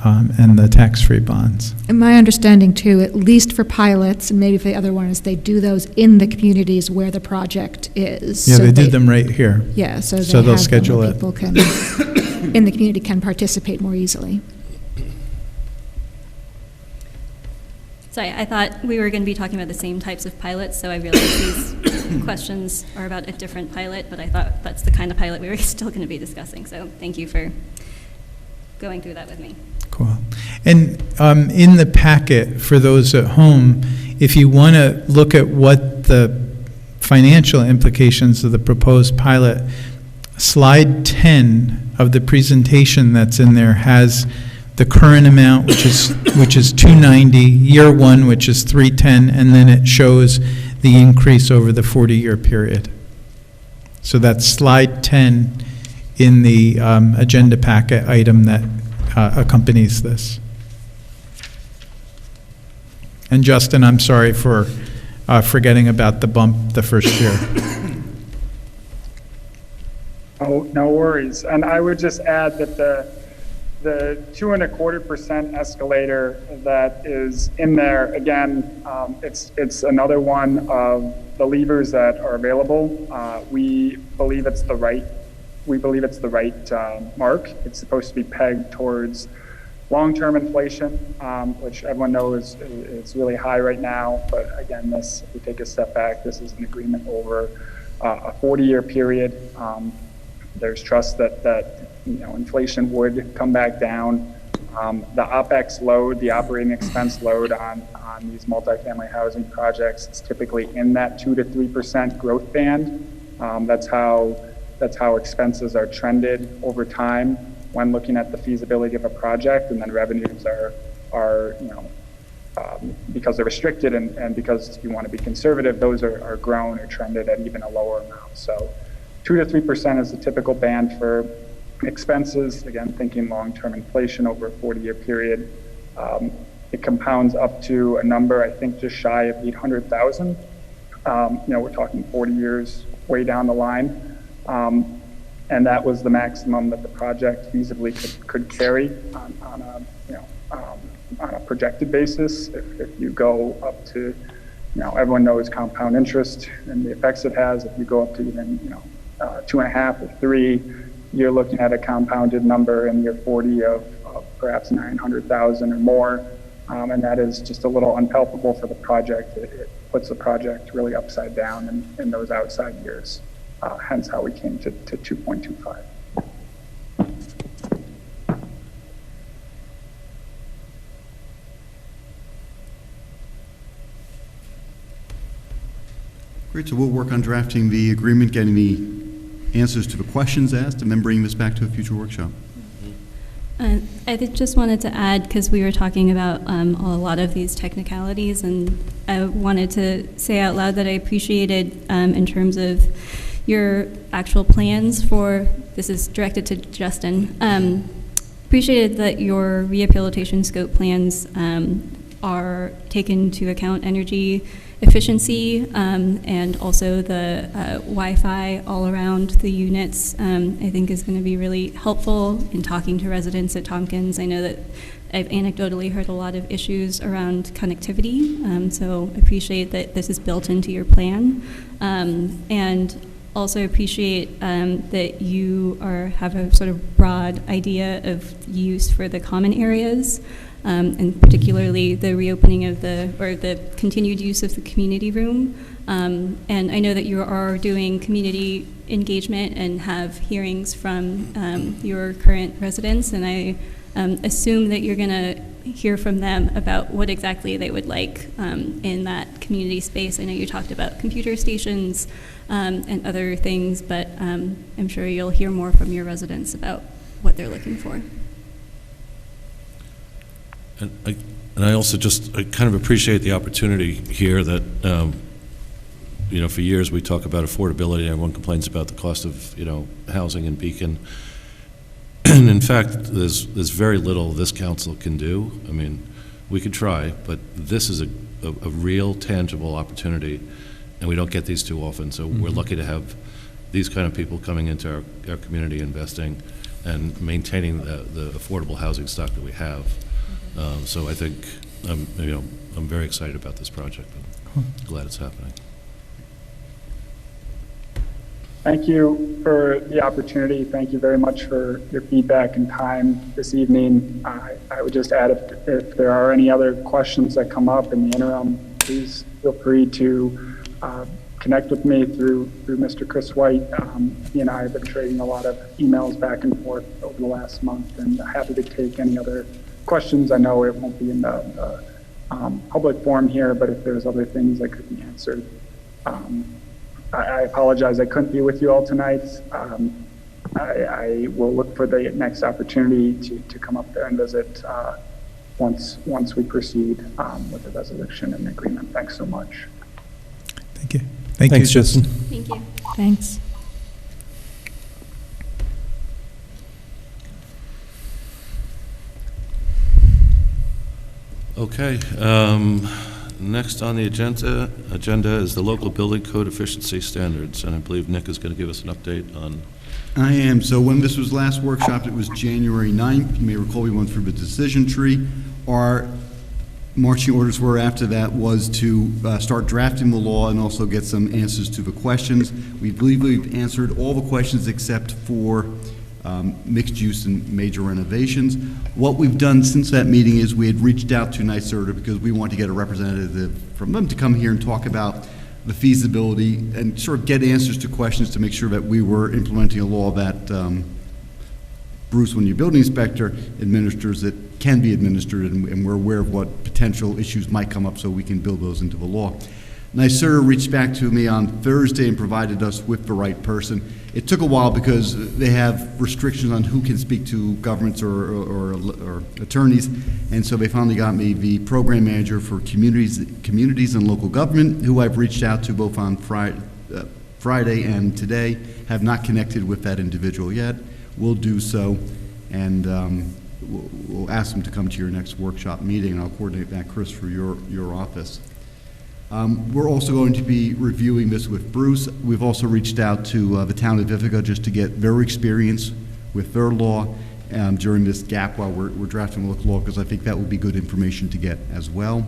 A: and the tax-free bonds.
G: And my understanding too, at least for pilots, and maybe for the other one, is they do those in the communities where the project is.
A: Yeah,
G: So
A: they did them right here.
G: Yeah, so they
A: So they'll
G: have them
A: schedule
G: where
A: it.
G: people can, in the community, can participate more easily.
F: So I thought we were going to be talking about the same types of pilots, so I realized these questions are about a different pilot, but I thought that's the kind of pilot we were still going to be discussing. So thank you for going through that with me.
A: Cool. And in the packet, for those at home, if you want to look at what the financial implications of the proposed pilot, slide 10 of the presentation that's in there has the current amount, which is $290, year one, which is $310, and then it shows the increase over the 40-year period. So that's slide 10 in the agenda packet item that accompanies this. And Justin, I'm sorry for forgetting about the bump the first year.
H: Oh, no worries. And I would just add that the 2.25% escalator that is in there, again, it's another one of the levers that are available. We believe it's the right mark. It's supposed to be pegged towards long-term inflation, which everyone knows is really high right now. But again, if we take a step back, this is an agreement over a 40-year period. There's trust that inflation would come back down. The OpEx load, the operating expense load on these multifamily housing projects is typically in that 2 to 3% growth band. That's how that's how expenses are trended over time when looking at the feasibility of a project, and then revenues are because they're restricted and because you want to be conservative, those are grown or trended at even a lower amount. So 2 to 3% is the typical band for expenses. Again, thinking long-term inflation over a 40-year period. It compounds up to a number, I think, just shy of 800,000. We're talking 40 years way down the line. And that was the maximum that the project feasibly could carry on a projected basis. If you go up to, everyone knows compound interest and the effects it has. If you go up to even, 2.5 or 3, you're looking at a compounded number in year 40 of perhaps 900,000 or more. And that is just a little unpalatable for the project. It puts the project really upside down in those outside years. Hence how we came to 2.25.
C: Great, so we'll work on drafting the agreement, getting the answers to the questions asked, and then bringing this back to a future workshop.
F: I just wanted to add, because we were talking about a lot of these technicalities, and I wanted to say out loud that I appreciated in terms of your actual plans for, this is directed to Justin, appreciated that your rehabilitation scope plans are taken into account energy efficiency and also the Wi-Fi all around the units. I think is going to be really helpful in talking to residents at Tompkins. I know that I've anecdotally heard a lot of issues around connectivity, so I appreciate that this is built into your plan, and also appreciate that you have a sort of broad idea of use for the common areas. And particularly the reopening of the continued use of the community room. And I know that you are doing community engagement and have hearings from your current residents, and I assume that you're going to hear from them about what exactly they would like in that community space. I know you talked about computer stations and other things, but I'm sure you'll hear more from your residents about what they're looking for.
B: And I also I kind of appreciate the opportunity here that, for years we talk about affordability, and everyone complains about the cost of, housing in Beacon. And in fact, there's very little this council can do. I mean, we could try, but this is a real tangible opportunity, and we don't get these too often. So we're lucky to have these kind of people coming into our community, investing and maintaining the affordable housing stock that we have. So I think I'm very excited about this project. I'm glad it's happening.
H: Thank you for the opportunity. Thank you very much for your feedback and time this evening. I would just add, if there are any other questions that come up in the interim, please feel free to connect with me through Mr. Chris White. He and I have been trading a lot of emails back and forth over the last month, and happy to take any other questions. I know it won't be in the public forum here, but if there's other things that could be answered. I apologize I couldn't be with you all tonight. I will look for the next opportunity to come up there and visit once we proceed with the resolution and agreement. Thanks so much.
A: Thank you.
D: Thanks, Justin.
F: Thank you.
G: Thanks.
B: Okay. Next on the agenda is the local building code efficiency standards, and I believe Nick is going to give us an update on.
C: I am. So when this was last workshopped, it was January 9th. You may recall we went through the decision tree. Our marching orders were after that was to start drafting the law and also get some answers to the questions. We believe we've answered all the questions except for mixed use and major renovations. What we've done since that meeting is we had reached out to NYSERDA because we want to get a representative from them to come here and talk about the feasibility and sort of get answers to questions to make sure that we were implementing a law that Bruce, when your building inspector administers it, can be administered, and we're aware of what potential issues might come up so we can build those into the law. NYSERDA reached back to me on Thursday and provided us with the right person. It took a while because they have restrictions on who can speak to governments or attorneys, and so they finally got me the program manager for communities and local government, who I've reached out to both on Friday and today. Have not connected with that individual yet. We'll do so, and we'll ask them to come to your next workshop meeting, and I'll coordinate that, Chris, for your office. We're also going to be reviewing this with Bruce. We've also reached out to the town of Ithaca just to get their experience with their law during this gap while we're drafting the local law, because I think that would be good information to get as well.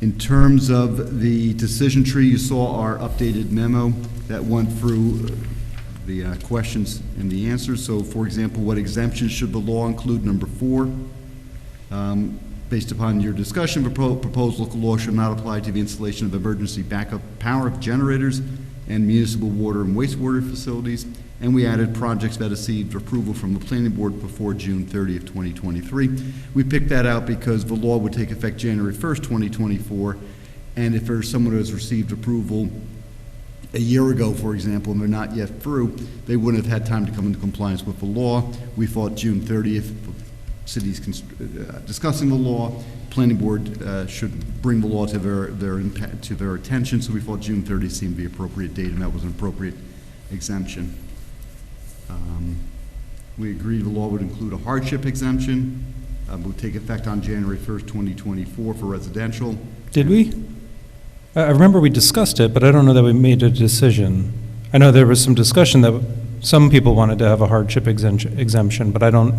C: In terms of the decision tree, you saw our updated memo that went through the questions and the answers. So, for example, what exemptions should the law include? Number 4. Based upon your discussion, proposed local law should not apply to the installation of emergency backup power generators and municipal water and wastewater facilities. And we added projects that received approval from the planning board before June 30th, 2023. We picked that out because the law would take effect January 1st, 2024. And if there's someone who has received approval a year ago, for example, and they're not yet through, they wouldn't have had time to come into compliance with the law. We thought June 30th, cities discussing the law, planning board should bring the law to their attention, so we thought June 30th seemed the appropriate date, and that was an appropriate exemption. We agreed the law would include a hardship exemption, would take effect on January 1st, 2024 for residential.
D: Did we? I remember we discussed it, but I don't know that we made a decision. I know there was some discussion that some people wanted to have a hardship exemption, but I don't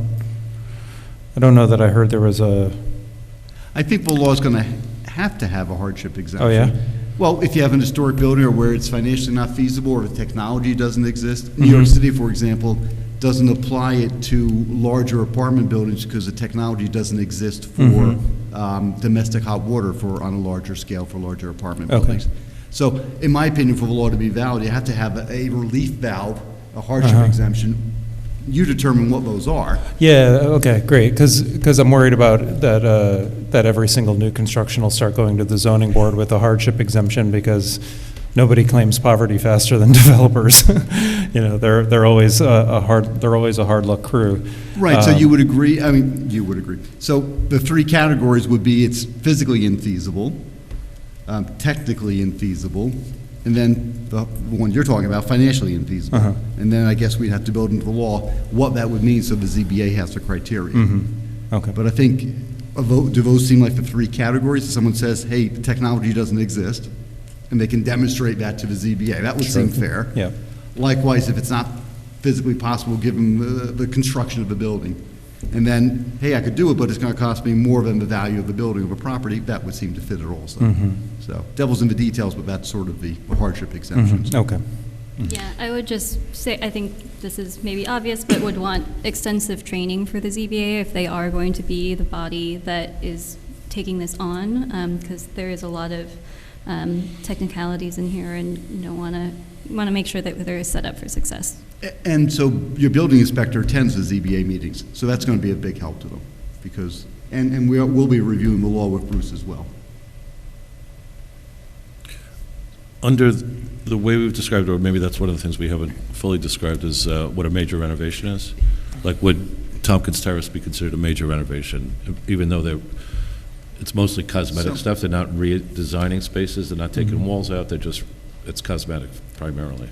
D: know that I heard there was a...
C: I think the law is going to have a hardship exemption.
D: Oh, yeah?
C: Well, if you have an historic building or where it's financially not feasible or the technology doesn't exist. New York City, for example, doesn't apply it to larger apartment buildings because the technology doesn't exist for domestic hot water on a larger scale for larger apartment buildings. So, in my opinion, for the law to be valid, you have to have a relief valve, a hardship exemption. You determine what those are.
D: Yeah, okay, great, because I'm worried about that every single new construction will start going to the zoning board with a hardship exemption because nobody claims poverty faster than developers. You know, they're always a hard luck crew.
C: Right, so you would agree, you would agree. So the 3 categories would be it's physically infeasible, technically infeasible, and then the one you're talking about, financially infeasible. And then I guess we'd have to build into the law what that would mean so the ZBA has the criteria.
D: Okay.
C: But I think, do those seem like the 3 categories? If someone says, hey, the technology doesn't exist, and they can demonstrate that to the ZBA, that would seem fair.
D: Yeah.
C: Likewise, if it's not physically possible given the construction of the building, and then, hey, I could do it, but it's going to cost me more than the value of the building of a property, that would seem to fit it also. So, devil's in the details, but that's sort of the hardship exemptions.
D: Okay.
F: Yeah, I would just say, I think this is maybe obvious, but would want extensive training for the ZBA if they are going to be the body that is taking this on, because there is a lot of technicalities in here, and want to make sure that they're set up for success.
C: And so your building inspector attends the ZBA meetings, so that's going to be a big help to them, because, and we'll be reviewing the law with Bruce as well.
B: Under the way we've described, or maybe that's one of the things we haven't fully described, is what a major renovation is. Like, would Tompkins Terrace be considered a major renovation, even though it's mostly cosmetic stuff? They're not redesigning spaces, they're not taking walls out, it's cosmetic primarily.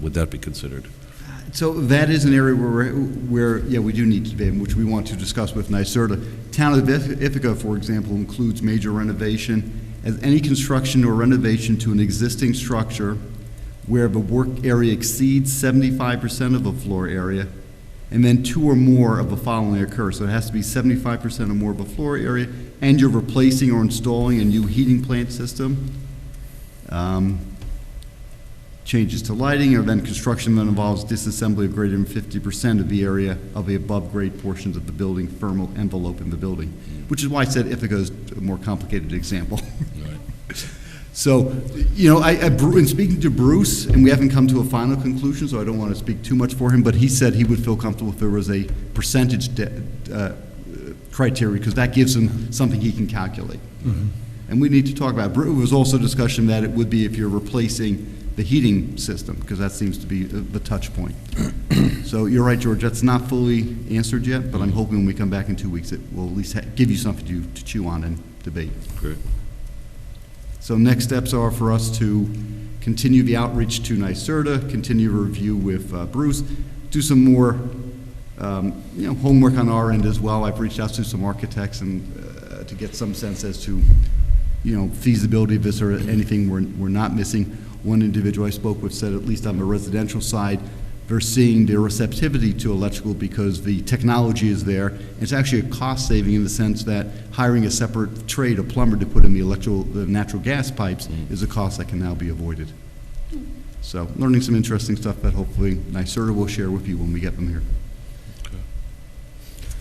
B: Would that be considered?
C: So that is an area where we do need to be, which we want to discuss with NYSERDA. Town of Ithaca, for example, includes major renovation as any construction or renovation to an existing structure where the work area exceeds 75% of the floor area, and then 2 or more of the following occur. So it has to be 75% or more of the floor area, and you're replacing or installing a new heating plant system. Changes to lighting, or then construction that involves disassembly of greater than 50% of the area of the above-grade portions of the building thermal envelope in the building, which is why I said Ithaca is a more complicated example. Right. So, in speaking to Bruce, and we haven't come to a final conclusion, so I don't want to speak too much for him, but he said he would feel comfortable if there was a percentage criteria, because that gives him something he can calculate. And we need to talk about it. There was also discussion that it would be if you're replacing the heating system, because that seems to be the touch point. So you're right, George, that's not fully answered yet, but I'm hoping when we come back in 2 weeks, it will at least give you something to chew on and debate.
B: Great.
C: So next steps are for us to continue the outreach to NYSERDA, continue a review with Bruce, do some more homework on our end as well. I've reached out to some architects and to get some sense as to feasibility of this or anything we're not missing. One individual I spoke with said, at least on the residential side, they're seeing their receptivity to electrical because the technology is there. It's actually a cost saving in the sense that hiring a separate trade, a plumber, to put in the natural gas pipes is a cost that can now be avoided. So learning some interesting stuff that hopefully NYSERDA will share with you when we get them here.
B: Okay.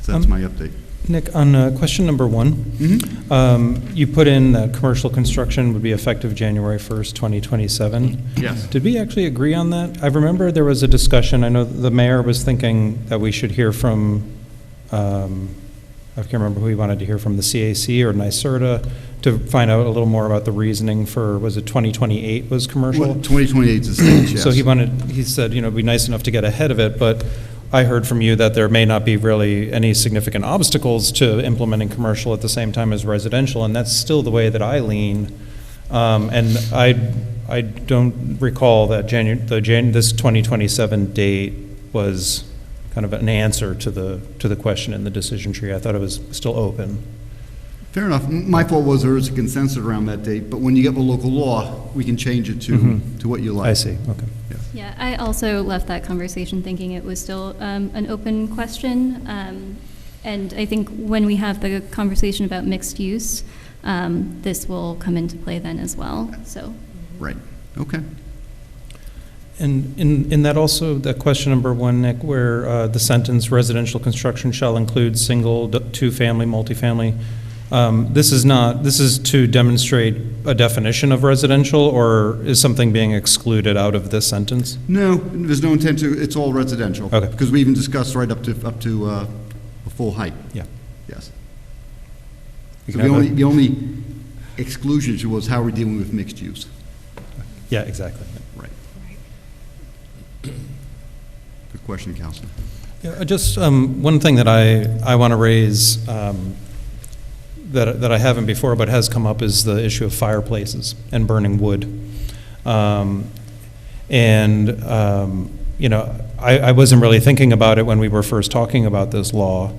C: So that's my update.
D: Nick, on question number 1, you put in that commercial construction would be effective January 1st, 2027.
C: Yes.
D: Did we actually agree on that? I remember there was a discussion. I know the mayor was thinking that we should hear from, I can't remember who he wanted to hear from, the CAC or NYSERDA, to find out a little more about the reasoning for, was it 2028 was commercial?
C: Well, 2028 is a stage, yes.
D: So he said, it'd be nice enough to get ahead of it, but I heard from you that there may not be really any significant obstacles to implementing commercial at the same time as residential, and that's still the way that I lean. And I don't recall that this 2027 date was kind of an answer to the question in the decision tree. I thought it was still open.
C: Fair enough. My fault was there was a consensus around that date, but when you get the local law, we can change it to what you like.
D: I see, okay.
F: Yeah, I also left that conversation thinking it was still an open question. And I think when we have the conversation about mixed use, this will come into play then as well, so.
C: Right, okay.
D: And in that also, that question number 1, Nick, where the sentence residential construction shall include single, two-family, multifamily, this is to demonstrate a definition of residential, or is something being excluded out of this sentence?
C: No, there's no intent to, it's all residential.
D: Okay.
C: Because we even discussed right up to a full height.
D: Yeah.
C: Yes.
D: You
C: So
D: can have
C: the only exclusion was how we're dealing with mixed use.
D: Yeah, exactly.
C: Right. Good question, Councilman.
D: Yeah, just one thing that I want to raise that I haven't before but has come up is the issue of fireplaces and burning wood. I wasn't really thinking about it when we were first talking about this law,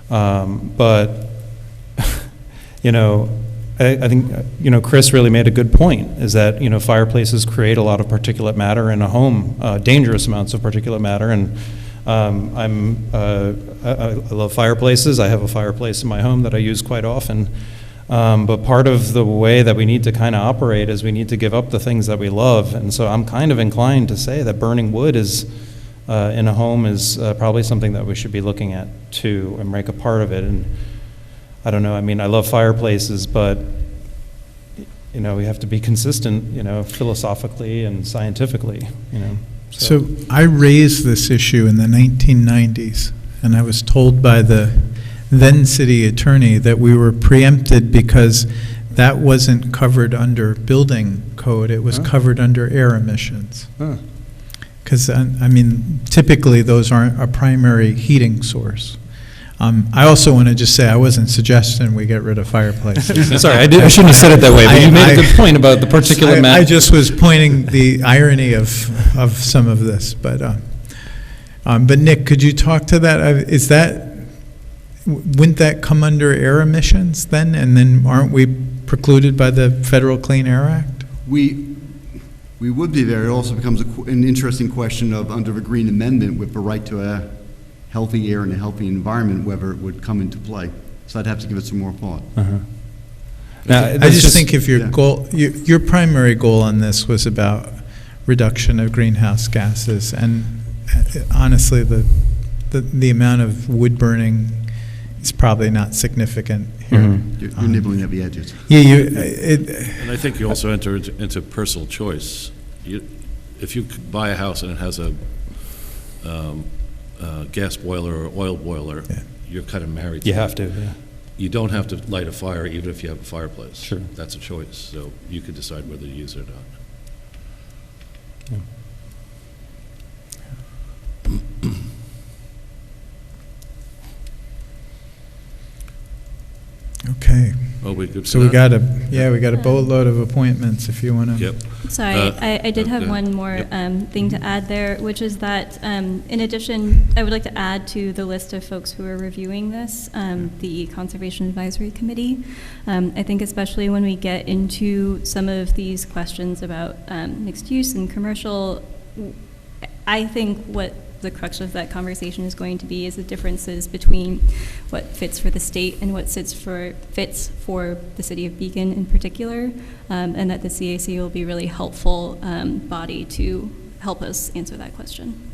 D: but I think Chris really made a good point, is that fireplaces create a lot of particulate matter in a home, dangerous amounts of particulate matter, and I love fireplaces. I have a fireplace in my home that I use quite often. But part of the way that we need to kind of operate is we need to give up the things that we love. And so I'm kind of inclined to say that burning wood is in a home is probably something that we should be looking at too and make a part of it. And I don't know. I mean, I love fireplaces, but we have to be consistent, philosophically and scientifically,
A: So I raised this issue in the 1990s, and I was told by the then city attorney that we were preempted because that wasn't covered under building code, it was covered under air emissions. Because, typically those aren't a primary heating source. I also want to just say I wasn't suggesting we get rid of fireplaces.
D: Sorry, I shouldn't have said it that way, but you made a good point about the particulate matter.
A: I just was pointing the irony of some of this, but Nick, could you talk to that? Wouldn't that come under air emissions then? And then aren't we precluded by the Federal Clean Air Act?
C: We would be there. It also becomes an interesting question of, under the Green Amendment, with the right to a healthy air and a healthy environment, whether it would come into play. So I'd have to give it some more thought.
D: Now,
A: I just think if your goal, your primary goal on this was about reduction of greenhouse gases, and honestly, the amount of wood burning is probably not significant here.
C: You're nibbling at the edges.
B: And I think you also enter into personal choice. If you buy a house and it has a gas boiler or oil boiler, you're kind of married to
D: You
B: it.
D: have to, yeah.
B: you don't have to light a fire even if you have a fireplace.
D: Sure.
B: That's a choice, so you can decide whether to use it or not.
A: Okay,
B: Oh, we good for
A: so we
B: that?
A: we got a boatload of appointments if you want to.
B: Yep.
F: Sorry, I did have
B: okay.
F: one more
B: Yep.
F: thing to add there, which is that, in addition, I would like to add to the list of folks who are reviewing this, the Conservation Advisory Committee. I think especially when we get into some of these questions about mixed use and commercial, I think what the crux of that conversation is going to be is the differences between what fits for the state and what fits for the city of Beacon in particular, and that the CAC will be a really helpful body to help us answer that question.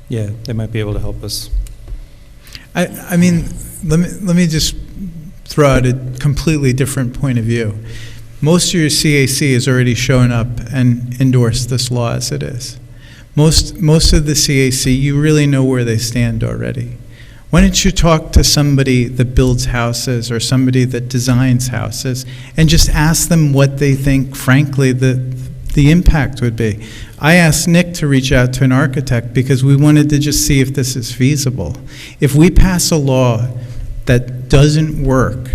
D: Yeah, they might be able to help us.
A: I mean, let me just throw out a completely different point of view. Most of your CAC has already shown up and endorsed this law as it is. Most of the CAC, you really know where they stand already. Why don't you talk to somebody that builds houses or somebody that designs houses and just ask them what they think, frankly, the impact would be. I asked Nick to reach out to an architect because we wanted to just see if this is feasible. If we pass a law that doesn't work,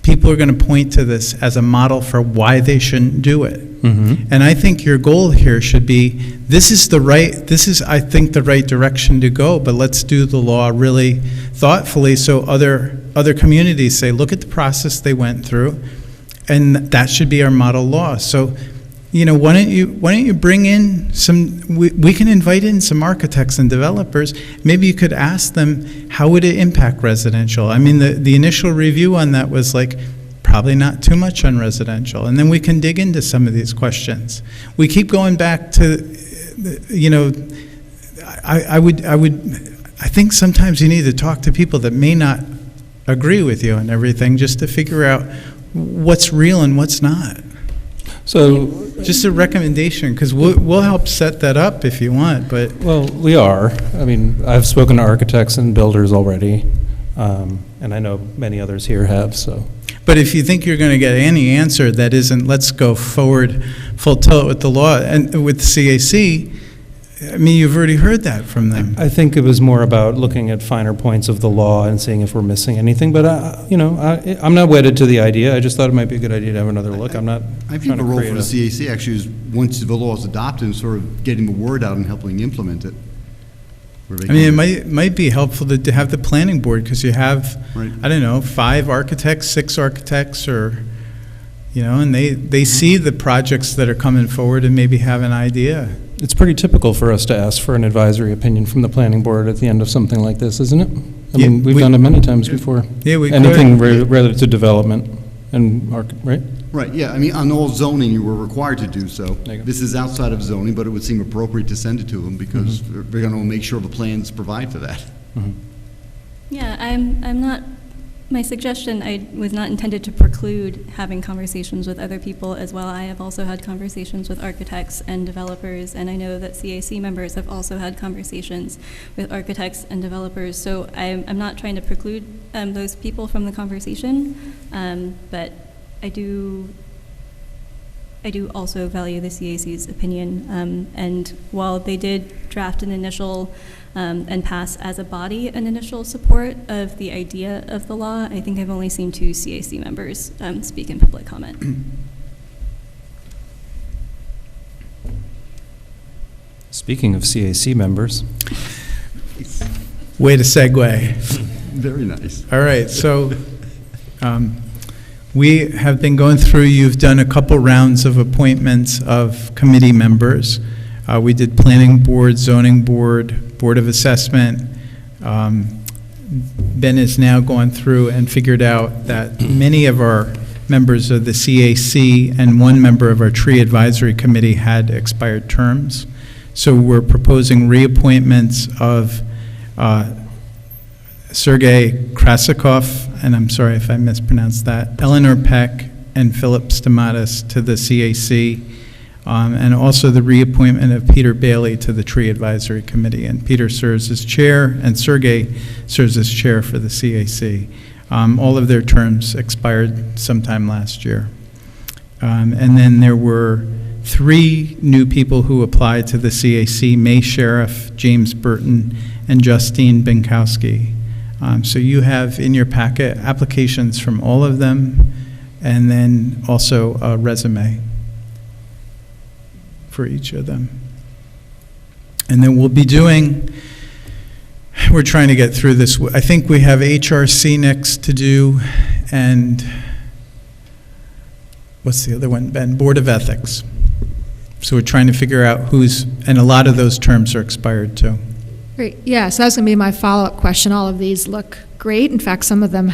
A: people are going to point to this as a model for why they shouldn't do it.
D: Mm-hmm.
A: And I think your goal here should be, this is, I think, the right direction to go, but let's do the law really thoughtfully so other communities say, look at the process they went through, and that should be our model law. So, why don't you bring in we can invite in some architects and developers. Maybe you could ask them, how would it impact residential? I mean, the initial review on that was like, probably not too much on residential. And then we can dig into some of these questions. We keep going back to, I think sometimes you need to talk to people that may not agree with you and everything, just to figure out what's real and what's not.
D: So,
A: Just a recommendation, because we'll help set that up if you want, but
D: well, we are. I mean, I've spoken to architects and builders already, and I know many others here have, so.
A: but if you think you're going to get any answer that isn't, let's go forward full tilt with the law and with the CAC, I mean, you've already heard that from them.
D: I think it was more about looking at finer points of the law and seeing if we're missing anything, but, I'm not wedded to the idea. I just thought it might be a good idea to have another look. I'm not
C: I
D: trying
C: think
D: to
C: the role
D: create
C: for the CAC actually is, once the law is adopted, and sort of getting the word out and helping implement it. Where they
A: I mean, it
C: can-
A: might be helpful to have the planning board, because you have,
C: Right.
A: I don't know, 5 architects, 6 architects, or, and they see the projects that are coming forward and maybe have an idea.
D: It's pretty typical for us to ask for an advisory opinion from the planning board at the end of something like this, isn't it? I
A: Yeah,
D: mean, we've
A: we-
D: done it many times before.
A: Yeah, we
D: Anything
A: could.
D: related to development and, right?
C: Right, yeah, I mean, on all zoning, you were required to do so.
D: There you go.
C: This is outside of zoning, but it would seem appropriate to send it to them, because they're going to make sure the plans provide for that.
F: Yeah, I'm not, my suggestion, I was not intended to preclude having conversations with other people as well. I have also had conversations with architects and developers, and I know that CAC members have also had conversations with architects and developers. So I'm not trying to preclude those people from the conversation, but I do also value the CAC's opinion. And while they did draft an initial and pass as a body an initial support of the idea of the law, I think I've only seen 2 CAC members speak in public comment.
D: Speaking of CAC members,
A: Way to segue.
C: Very nice.
A: All right, so we have been going through, you've done a couple rounds of appointments of committee members. We did planning board, zoning board, board of assessment. Ben has now gone through and figured out that many of our members of the CAC and one member of our tree advisory committee had expired terms. So we're proposing reappointments of Sergei Krasikov, and I'm sorry if I mispronounced that, Eleanor Peck, and Philip Stamatis to the CAC. and also the reappointment of Peter Bailey to the Tree Advisory Committee. And Peter serves as chair, and Sergey serves as chair for the CAC. All of their terms expired sometime last year. And then there were 3 new people who applied to the CAC: May Sheriff, James Burton, and Justine Binkowski. So you have in your packet applications from all of them, and then also a resume for each of them. And then we'll be doing, we're trying to get through this. I think we have HRC next to do, and what's the other one, Ben? Board of Ethics. So we're trying to figure out who's, and a lot of those terms are expired too.
G: Great. Yeah, so that's going to be my follow-up question. All of these look great. In fact, some of them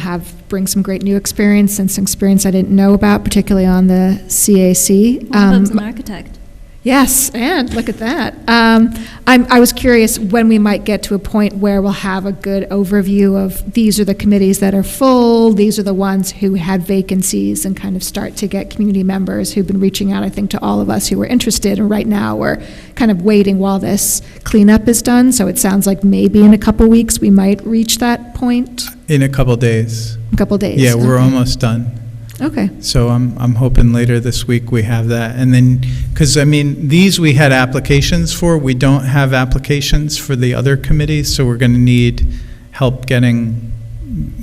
G: bring some great new experience and some experience I didn't know about, particularly on the CAC.
F: One of them's an architect.
G: Yes, and look at that. I was curious when we might get to a point where we'll have a good overview of these are the committees that are full, these are the ones who had vacancies, and kind of start to get community members who've been reaching out, I think, to all of us who are interested. And right now we're kind of waiting while this cleanup is done. So it sounds like maybe in a couple weeks we might reach that point.
A: In a couple days.
G: A couple days.
A: Yeah, we're
G: okay.
A: almost done.
G: Okay.
A: So I'm hoping later this week we have that. And then, because I mean, these we had applications for. We don't have applications for the other committees, so we're going to need help getting,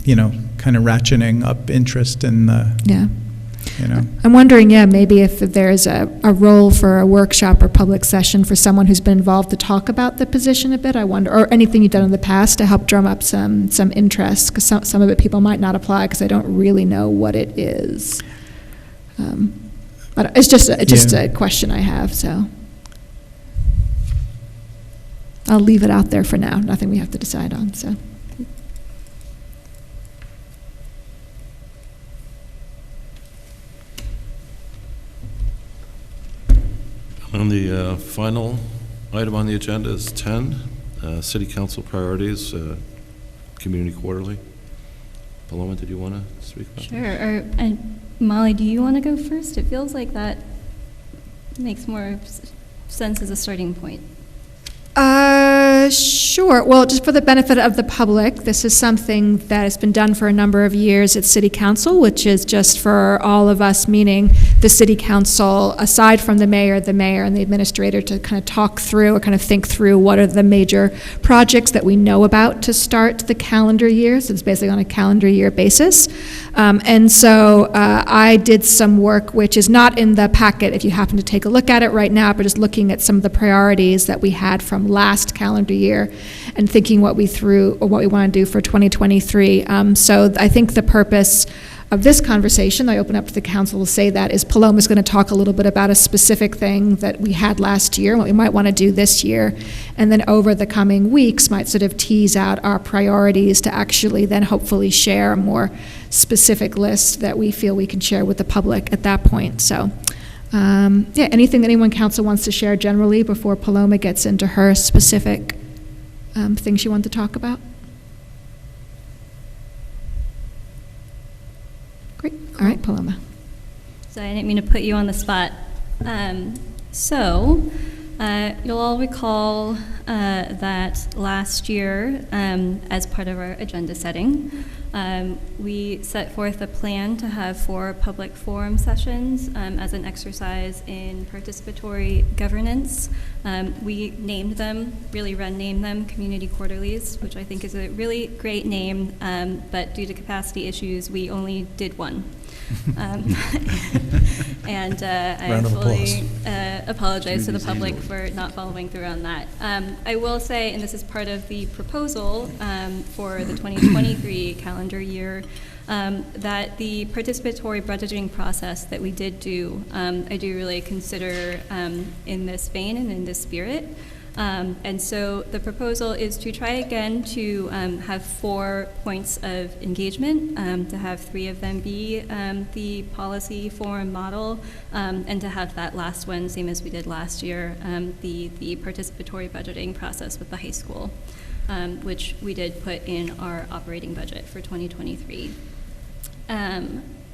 A: kind of ratcheting up interest in the,
G: I'm wondering, maybe if there's a role for a workshop or public session for someone who's been involved to talk about the position a bit, I wonder, or anything you've done in the past to help drum up some interest, because some of it people might not apply because they don't really know what it is. But it's just a question I have, so I'll leave it out there for now. Nothing we have to decide on, so.
B: And the final item on the agenda is 10, City Council Priorities, Community Quarterly. Paloma, did you want to speak about that?
F: Sure. And Molly, do you want to go first? It feels like that makes more sense as a starting point.
G: Sure. Well, just for the benefit of the public, this is something that has been done for a number of years at City Council, which is just for all of us, meaning the City Council, aside from the mayor and the administrator, to kind of talk through or kind of think through what are the major projects that we know about to start the calendar year. So it's basically on a calendar year basis. And so I did some work, which is not in the packet if you happen to take a look at it right now, but just looking at some of the priorities that we had from last calendar year and thinking what we want to do for 2023. So I think the purpose of this conversation, I open up to the council, will say that, is Paloma's going to talk a little bit about a specific thing that we had last year, what we might want to do this year, and then over the coming weeks might sort of tease out our priorities to actually then hopefully share a more specific list that we feel we can share with the public at that point. So anything that anyone council wants to share generally before Paloma gets into her specific things she wanted to talk about? Great. All right, Paloma.
F: So I didn't mean to put you on the spot. You'll all recall that last year, as part of our agenda setting, we set forth a plan to have 4 public forum sessions as an exercise in participatory governance. We named them, really named them Community Quarterlies, which I think is a really great name, but due to capacity issues, we only did one. And I fully apologize to the public for not following through on that. I will say, and this is part of the proposal for the 2023 calendar year, that the participatory budgeting process that we did do, I do really consider in this vein and in this spirit. And so the proposal is to try again to have 4 points of engagement, to have 3 of them be the policy forum model, and to have that last one, same as we did last year, the participatory budgeting process with the high school, which we did put in our operating budget for 2023.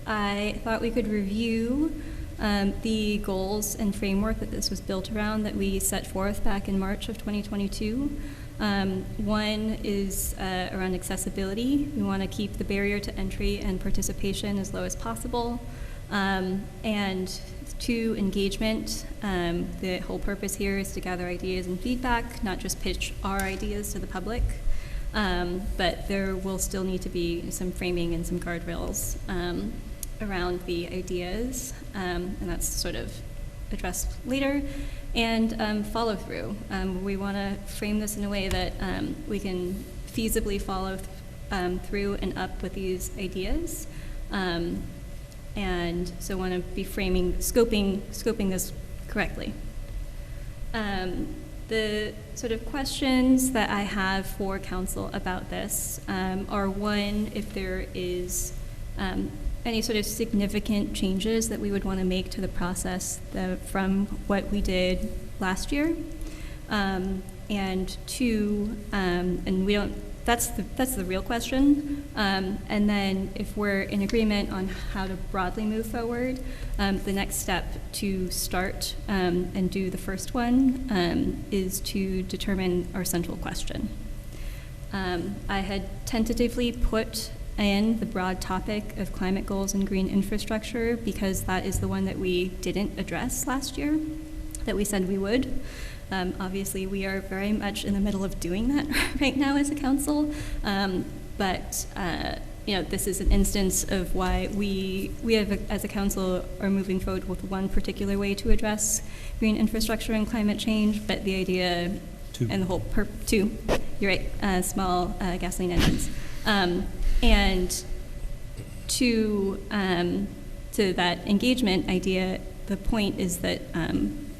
F: I thought we could review The goals and framework that this was built around that we set forth back in March of 2022. One is around accessibility. We want to keep the barrier to entry and participation as low as possible. And 2, engagement. The whole purpose here is to gather ideas and feedback, not just pitch our ideas to the public. But there will still need to be some framing and some guardrails around the ideas, and that's sort of addressed later. And follow through. We want to frame this in a way that we can feasibly follow through and up with these ideas. And so want to be scoping this correctly. The sort of questions that I have for council about this are, one, if there is any sort of significant changes that we would want to make to the process from what we did last year, and 2, and we don't. That's the real question. And then if we're in agreement on how to broadly move forward, the next step to start and do the first one is to determine our central question. I had tentatively put in the broad topic of climate goals and green infrastructure because that is the one that we didn't address last year, that we said we would. Obviously, we are very much in the middle of doing that right now as a council, but this is an instance of why we have, as a council, are moving forward with one particular way to address green infrastructure and climate change, but the idea
D: 2.
F: and the whole 2, you're right, small gasoline engines, and to that engagement idea, the point is that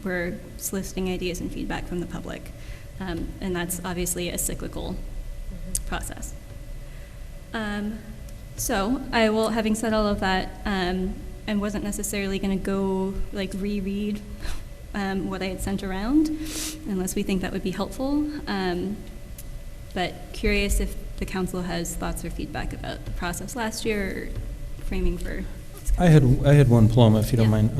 F: we're soliciting ideas and feedback from the public. And that's obviously a cyclical process. So I will, having said all of that, and wasn't necessarily going to go reread what I had sent around, unless we think that would be helpful. But curious if the council has thoughts or feedback about the process last year, or framing for.
D: I had one, Paloma, if you don't mind.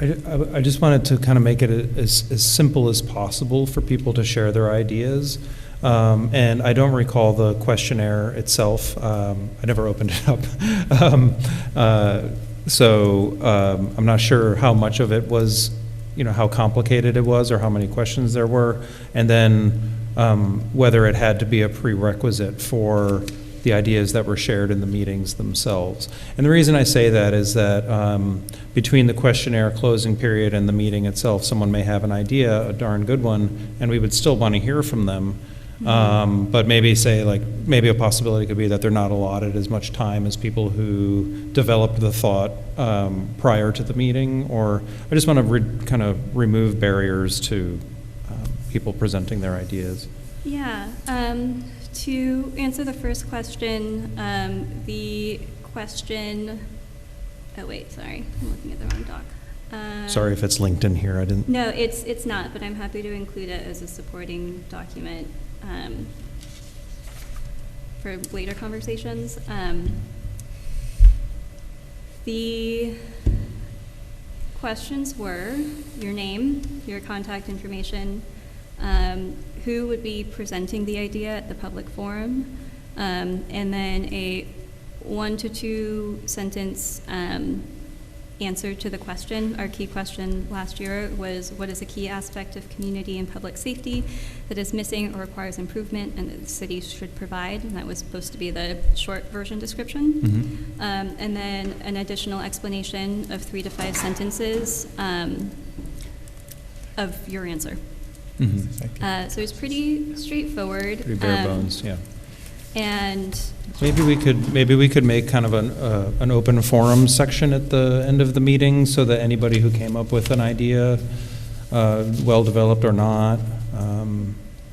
D: I just wanted to kind of make it as simple as possible for people to share their ideas. And I don't recall the questionnaire itself. I never opened it up. So I'm not sure how much of it was, how complicated it was or how many questions there were. And then whether it had to be a prerequisite for the ideas that were shared in the meetings themselves. And the reason I say that is that between the questionnaire closing period and the meeting itself, someone may have an idea, a darn good one, and we would still want to hear from them. But maybe maybe a possibility could be that they're not allotted as much time as people who developed the thought prior to the meeting, or I just want to kind of remove barriers to people presenting their ideas.
F: Yeah. To answer the first question, the question, oh wait, sorry, I'm looking at the wrong doc.
D: Sorry if it's linked in here, I didn't.
F: No, it's not, but I'm happy to include it as a supporting document for later conversations. The questions were your name, your contact information, who would be presenting the idea at the public forum, and then a 1 to 2 sentence answer to the question. Our key question last year was, what is a key aspect of community and public safety that is missing or requires improvement and that the city should provide? And that was supposed to be the short version description. Mm-hmm. And then an additional explanation of 3 to 5 sentences of your answer. Mm-hmm. So it's pretty straightforward.
D: Pretty bare bones, yeah.
F: And
D: maybe we could make kind of an open forum section at the end of the meeting, so that anybody who came up with an idea, well developed or not,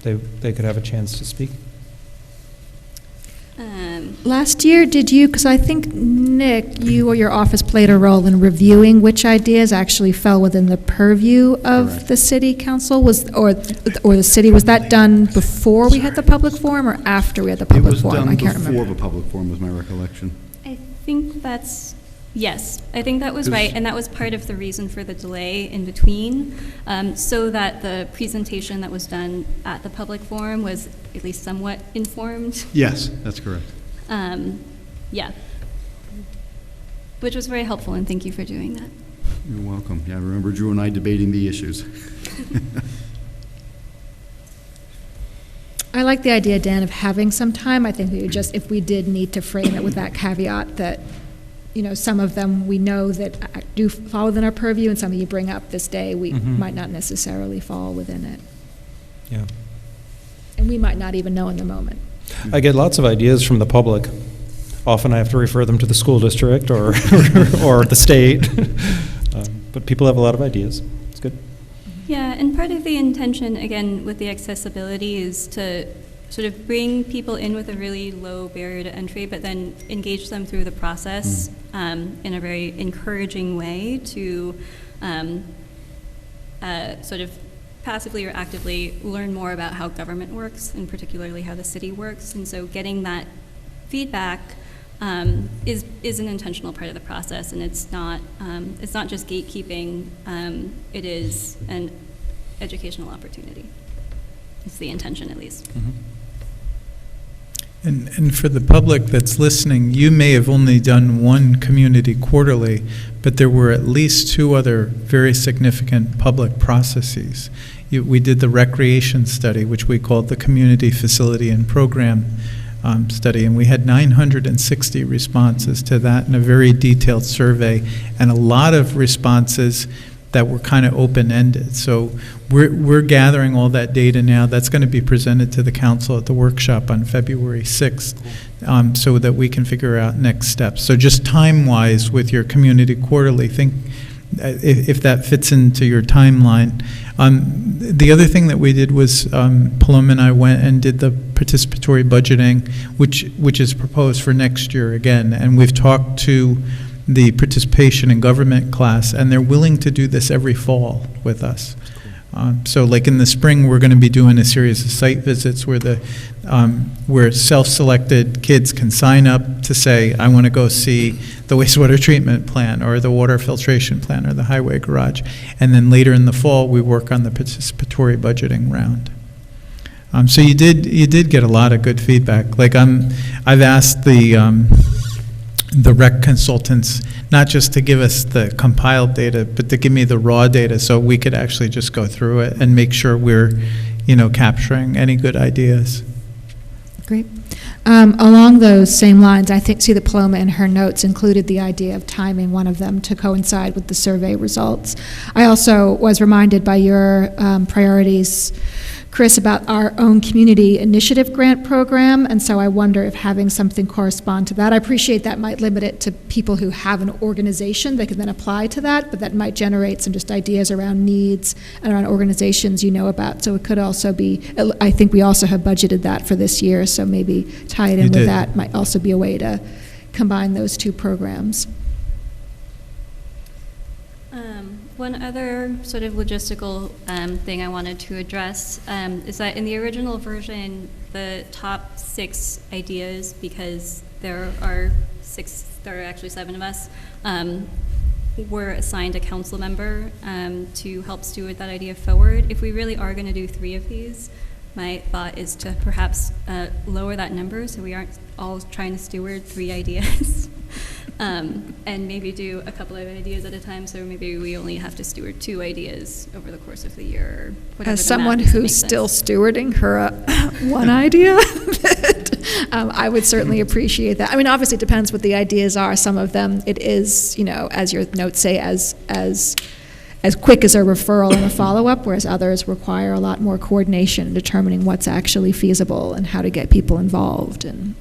D: they could have a chance to speak.
G: Last year, did you, because I think, Nick, you or your office played a role in reviewing which ideas actually fell within the purview of
C: Correct.
G: the city council, or the city, was that done before we had the public forum or after we had the
C: It
G: public
C: was
G: forum?
C: done
G: I can't
C: before
G: remember.
C: the public forum, was my recollection.
F: I think that's Yes, I think that was right, and that was part of the reason for the delay in between, so that the presentation that was done at the public forum was at least somewhat informed.
C: Yes, that's correct.
F: Yeah. Which was very helpful, and thank you for doing that.
C: You're welcome. Yeah, I remember Drew and I debating the issues.
G: I like the idea, Dan, of having some time. I think we would just, if we did need to frame it with that caveat that, you know, some of them we know that do fall within our purview, and some of you bring up this day, we might not necessarily fall within it.
D: Yeah.
G: And we might not even know in the moment.
D: I get lots of ideas from the public. Often I have to refer them to the school district or, or the state. But people have a lot of ideas. It's good.
F: Yeah, and part of the intention, again, with the accessibility is to sort of bring people in with a really low barrier to entry, but then engage them through the process in a very encouraging way to sort of passively or actively learn more about how government works, and particularly how the city works. And so getting that feedback is an intentional part of the process, and it's not just gatekeeping. It is an educational opportunity. It's the intention, at least.
A: And for the public that's listening, you may have only done one community quarterly, but there were at least two other very significant public processes. We did the recreation study, which we called the Community Facility and Program study, and we had 960 responses to that in a very detailed survey, and a lot of responses that were kind of open-ended. So we're gathering all that data now. That's going to be presented to the council at the workshop on February 6th, so that we can figure out next steps. So just time-wise with your community quarterly, think if that fits into your timeline. The other thing that we did was Paloma and I went and did the participatory budgeting, which is proposed for next year again, and we've talked to the participation in government class, and they're willing to do this every fall with us. So like in the spring, we're going to be doing a series of site visits where self-selected kids can sign up to say, I want to go see the wastewater treatment plant or the water filtration plant or the highway garage. And then later in the fall, we work on the participatory budgeting round. So you did get a lot of good feedback. Like I've asked the rec consultants not just to give us the compiled data, but to give me the raw data so we could actually just go through it and make sure we're, capturing any good ideas.
G: Great. Along those same lines, I see that Paloma in her notes included the idea of timing one of them to coincide with the survey results. I also was reminded by your priorities, Chris, about our own community initiative grant program, and so I wonder if having something correspond to that. I appreciate that might limit it to people who have an organization that can then apply to that, but that might generate some just ideas around needs and around organizations you know about. So it could also be, I think we also have budgeted that for this year, so maybe tie it in with that might also be a way to combine those two programs.
F: One other sort of logistical thing I wanted to address is that in the original version, the top 6 ideas, because there are actually 7 of us, were assigned a council member to help steward that idea forward. If we really are going to do 3 of these, my thought is to perhaps lower that number so we aren't all trying to steward 3 ideas. And maybe do a couple of ideas at a time, so maybe we only have to steward 2 ideas over the course of the year. Or
G: as someone who's still stewarding her one idea, I would certainly appreciate that. I mean, obviously it depends what the ideas are. Some of them it is, as your notes say, as quick as a referral and a follow-up, whereas others require a lot more coordination in determining what's actually feasible and how to get people involved, and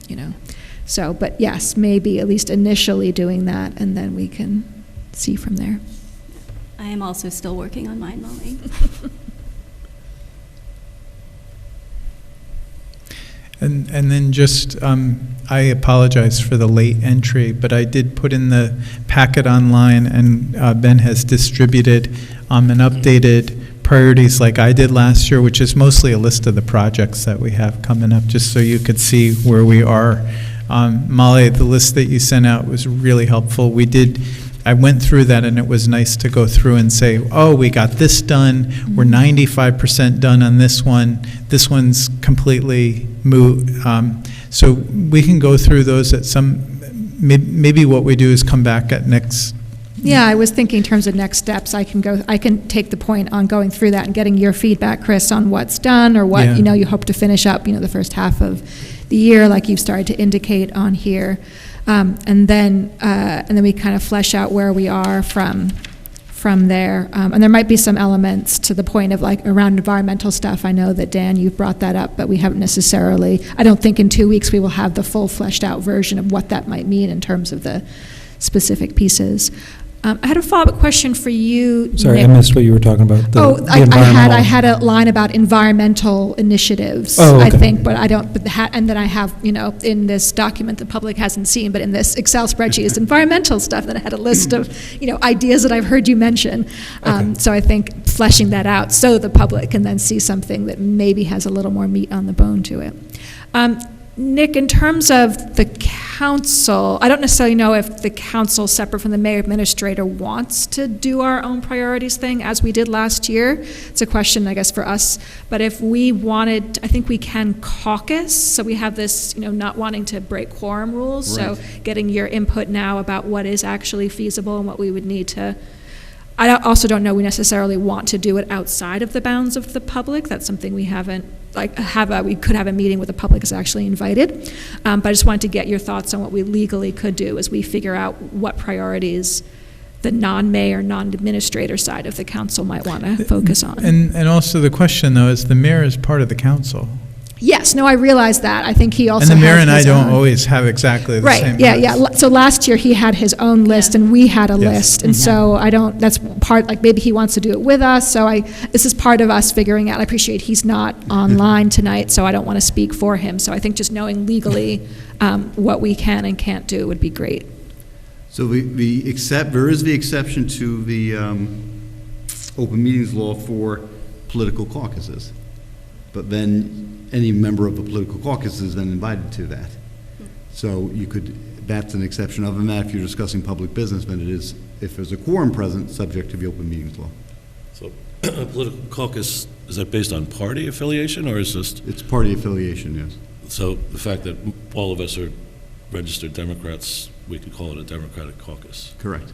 G: So, but yes, maybe at least initially doing that, and then we can see from there.
F: I am also still working on mind mowing.
A: And then just, I apologize for the late entry, but I did put in the packet online, and Ben has distributed an updated priorities like I did last year, which is mostly a list of the projects that we have coming up, just so you could see where we are Molly, the list that you sent out was really helpful. I went through that, and it was nice to go through and say, oh, we got this done, we're 95% done on this one's completely moot. So we can go through those at maybe what we do is come back at next.
G: Yeah, I was thinking in terms of next steps, I can take the point on going through that and getting your feedback, Chris, on what's done or what,
A: Yeah.
G: you hope to finish up, the first half of the year, like you've started to indicate on here. And then we kind of flesh out where we are from there. And there might be some elements to the point of like around environmental stuff. I know that, Dan, you've brought that up, but we haven't necessarily, I don't think in 2 weeks we will have the full fleshed out version of what that might mean in terms of the specific pieces. I had a follow-up question for you,
D: Sorry,
G: Nick.
D: I missed what you were talking about. the
G: I
D: environmental-
G: had a line about environmental initiatives,
D: Oh, okay.
G: I think, but I don't, and then I have, in this document the public hasn't seen, but in this Excel spreadsheet is environmental stuff, that I had a list of, ideas that I've heard you mention. So I think fleshing that out so the public can then see something that maybe has a little more meat on the bone to it. Nick, in terms of the council, I don't necessarily know if the council, separate from the mayor administrator, wants to do our own priorities thing as we did last year. It's a question, I guess, for us. But if we wanted, I think we can caucus. So we have this, not wanting to break quorum rules.
C: Right.
G: So getting your input now about what is actually feasible and what we would need to. I also don't know we necessarily want to do it outside of the bounds of the public. That's something we haven't, we could have a meeting where the public is actually invited. But I just wanted to get your thoughts on what we legally could do as we figure out what priorities the non-mayor, non-administrator side of the council might want to focus on.
A: And also the question, though, is the mayor is part of the council.
G: Yes, no, I realize that. I think he also
A: And the mayor
G: has
A: and I
G: his
A: don't
G: own.
A: always have exactly the same.
G: Right, yeah,
A: list.
G: yeah. So last year, he had his own list, and we had a
A: Yes.
G: list. And so that's part, like, maybe he wants to do it with us, so this is part of us figuring out. I appreciate he's not online tonight, so I don't want to speak for him. So I think just knowing legally what we can and can't do would be great.
C: So there is the exception to the open meetings law for political caucuses. But then any member of the political caucus is then invited to that. So that's an exception. Other than that, if you're discussing public business, then it is, if there's a quorum present, subject to the open meetings law.
B: So political caucus, is that based on party affiliation, or is just,
C: It's party affiliation, yes.
B: so the fact that all of us are registered Democrats, we could call it a Democratic caucus?
C: Correct.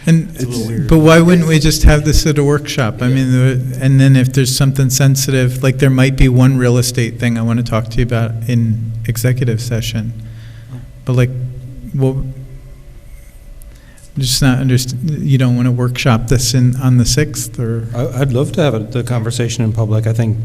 A: But why wouldn't we just have this at a workshop? I mean, and then if there's something sensitive, like there might be one real estate thing I want to talk to you about in executive session. But just not you don't want to workshop this on the 6th, or?
D: I'd love to have the conversation in public. I think,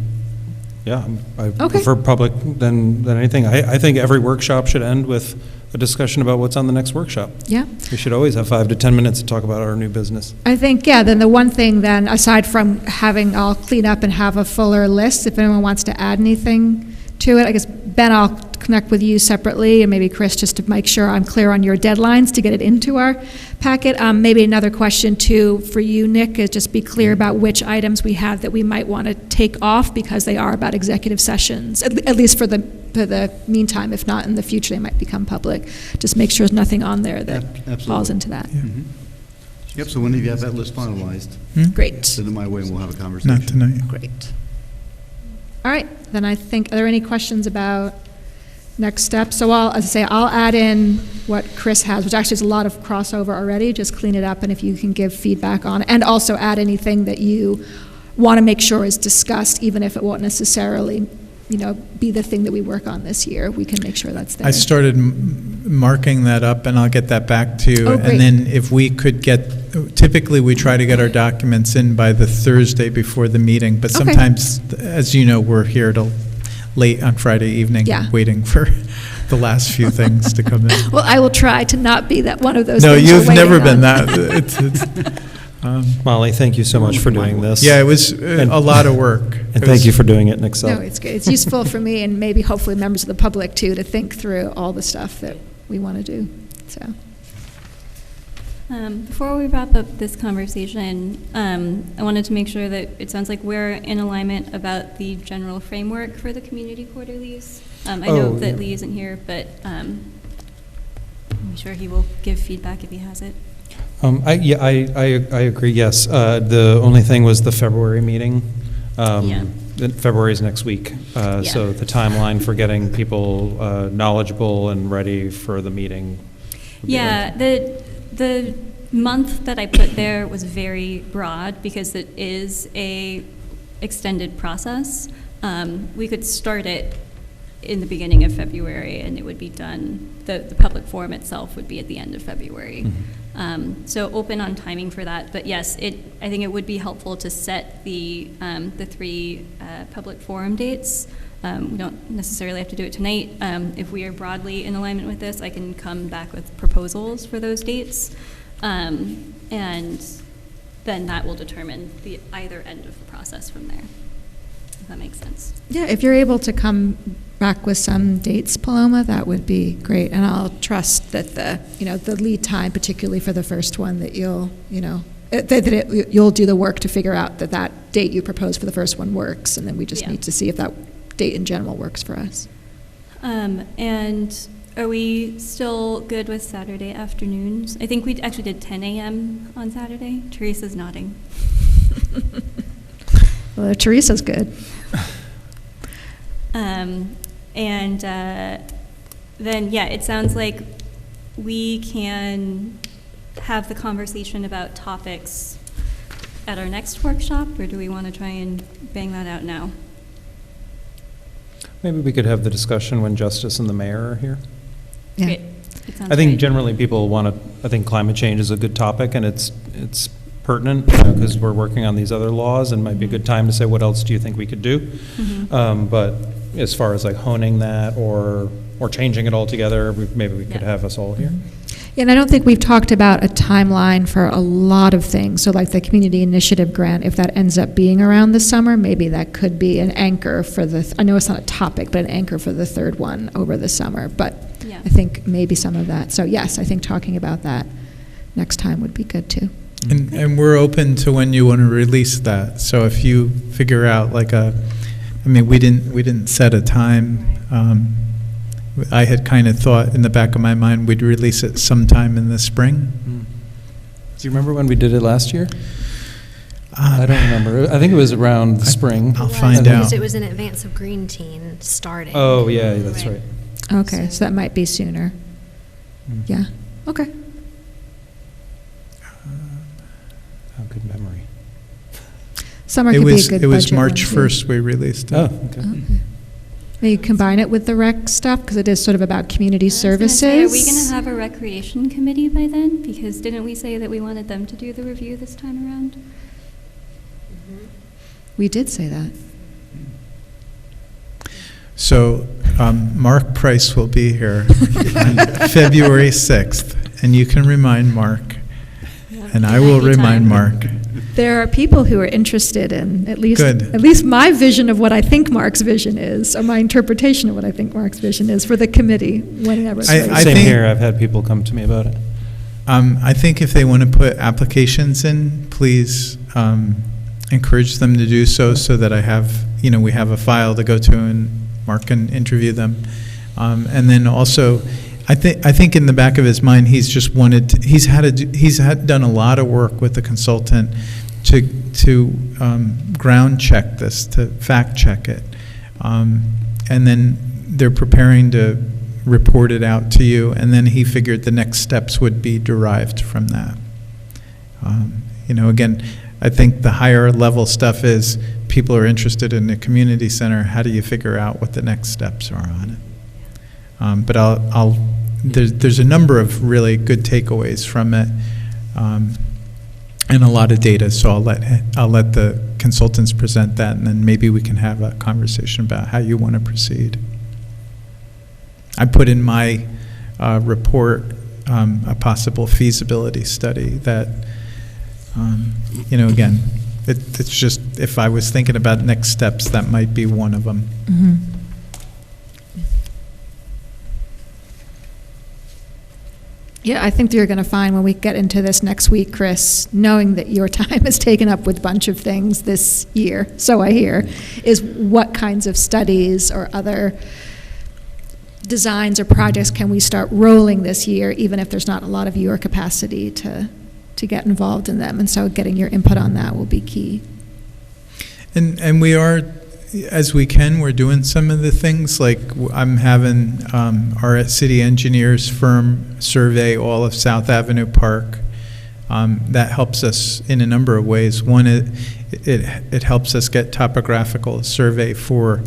D: I
G: Okay.
D: prefer public than anything. I think every workshop should end with a discussion about what's on the next workshop.
G: Yeah.
D: We should always have 5 to 10 minutes to talk about our new business.
G: I think, then the one thing then, aside from I'll clean up and have a fuller list, if anyone wants to add anything to it, I guess, Ben, I'll connect with you separately, and maybe Chris, just to make sure I'm clear on your deadlines to get it into our packet. Maybe another question, too, for you, Nick, is just be clear about which items we have that we might want to take off, because they are about executive sessions, at least for the meantime. If not, in the future, they might become public. Just make sure there's nothing on there that
C: Absolutely.
G: falls into that.
C: Yep, so whenever you have that list finalized,
G: Great.
C: send it my way and we'll have a conversation.
A: Not tonight.
G: Great. All right, then I think, are there any questions about next steps? So I'll add in what Chris has, which actually is a lot of crossover already, just clean it up, and if you can give feedback on it, and also add anything that you want to make sure is discussed, even if it won't necessarily, be the thing that we work on this year, we can make sure that's there.
A: I started marking that up, and I'll get that back to you.
G: Oh, great.
A: And then if we could typically we try to get our documents in by the Thursday before the meeting, but
G: Okay.
A: sometimes, as you know, we're here till late on Friday evening,
G: Yeah.
A: waiting for the last few things to come in.
G: Well, I will try to not be that one of those
A: No,
G: things you're
A: you've never
G: waiting
A: been
G: on.
A: that.
D: Molly, thank you so much for doing this.
A: Yeah, it was a lot of work.
D: And thank you for doing it in Excel.
G: No, it's good. It's useful for me, and maybe hopefully members of the public, too, to think through all the stuff that we want to do, so.
F: Before we wrap up this conversation, I wanted to make sure that it sounds like we're in alignment about the general framework for the community quarterlies. I know
D: Oh,
F: that
D: yeah.
F: Lee isn't here, but I'm sure he will give feedback if he has it.
D: I agree, yes. The only thing was the February meeting.
F: Yeah.
D: February is next week. So the timeline for getting people knowledgeable and ready for the meeting. would be
F: Yeah, the month that I put there was very broad because it is a extended process. We could start it in the beginning of February, and it would be done, the public forum itself would be at the end of February. So open on timing for that, but yes, I think it would be helpful to set the 3 public forum dates. We don't necessarily have to do it tonight. If we are broadly in alignment with this, I can come back with proposals for those dates. And then that will determine the either end of the process from there, if that makes sense.
G: Yeah, if you're able to come back with some dates, Paloma, that would be great. And I'll trust that the lead time, particularly for the first one, that you'll do the work to figure out that date you proposed for the first one works. And then we just
F: Yeah.
G: need to see if that date in general works for us.
F: And are we still good with Saturday afternoons? I think we actually did 10 a.m. on Saturday. Teresa's nodding.
G: Well, Teresa's good.
F: And then, yeah, it sounds like we can have the conversation about topics at our next workshop, or do we want to try and bang that out now?
D: Maybe we could have the discussion when Justice and the mayor are here.
G: Yeah.
F: Great. It sounds
D: I think
F: great.
D: generally people want to, I think climate change is a good topic, and it's pertinent, because we're working on these other laws, and might be a good time to say, what else do you think we could do?
F: Mhm.
D: But as far as like honing that or changing it altogether, maybe we could
F: Yeah.
D: have us all here.
G: Yeah, and I don't think we've talked about a timeline for a lot of things. So like the community initiative grant, if that ends up being around the summer, maybe that could be an anchor for I know it's not a topic, but an anchor for the third one over the summer. But
F: Yeah.
G: I think maybe some of that. So yes, I think talking about that next time would be good too.
A: And we're open to when you want to release that. So if you figure out like we didn't set a time. I had kind of thought in the back of my mind we'd release it sometime in the spring.
D: Do you remember when we did it last year? I don't remember. I think it was around the spring.
A: I'll
E: It was,
A: find
E: because
A: out.
E: it was in advance of Green Teen starting.
D: Oh, yeah, that's right.
G: Okay, so that might be sooner.
D: Mm.
G: Yeah, okay.
D: Oh, good memory.
G: Summer
A: It
G: could be a
A: was
G: good
A: it was
G: budget
A: March
G: one, too.
A: 1st we released it.
D: Oh, okay.
G: Okay. Maybe combine it with the rec stuff, because it is sort of about community
F: I was gonna
G: services.
F: say, are we going to have a recreation committee by then? Because didn't we say that we wanted them to do the review this time around?
G: We did say that.
A: So Mark Price will be here on February 6th, and you can remind Mark, and I will remind Mark.
G: There are people who are interested in at
A: Good.
G: least my vision of what I think Mark's vision is, or my interpretation of what I think Mark's vision is for the committee whenever. it's
A: I
G: ready.
D: Same
A: think-
D: here. I've had people come to me about it.
A: I think if they want to put applications in, please encourage them to do so that I have, we have a file to go to and Mark can interview them. And then also, I think in the back of his mind, he's just wanted to, he's done a lot of work with the consultant to ground check this, to fact check it. And then they're preparing to report it out to you, and then he figured the next steps would be derived from that. Again, I think the higher level stuff is people are interested in the community center. How do you figure out what the next steps are on it? But there's a number of really good takeaways from it, and a lot of data. So I'll let the consultants present that, and then maybe we can have a conversation about how you want to proceed. I put in my report a possible feasibility study that, again, it's just, if I was thinking about next steps, that might be one of them.
G: Mhm. Yeah, I think you're going to find when we get into this next week, Chris, knowing that your time is taken up with a bunch of things this year, so I hear, is what kinds of studies or other designs or projects can we start rolling this year, even if there's not a lot of your capacity to get involved in them. And so getting your input on that will be key.
A: And we are, as we can, we're doing some of the things, like I'm having our city engineers firm survey all of South Avenue Park. That helps us in a number of ways. One, it helps us get topographical survey for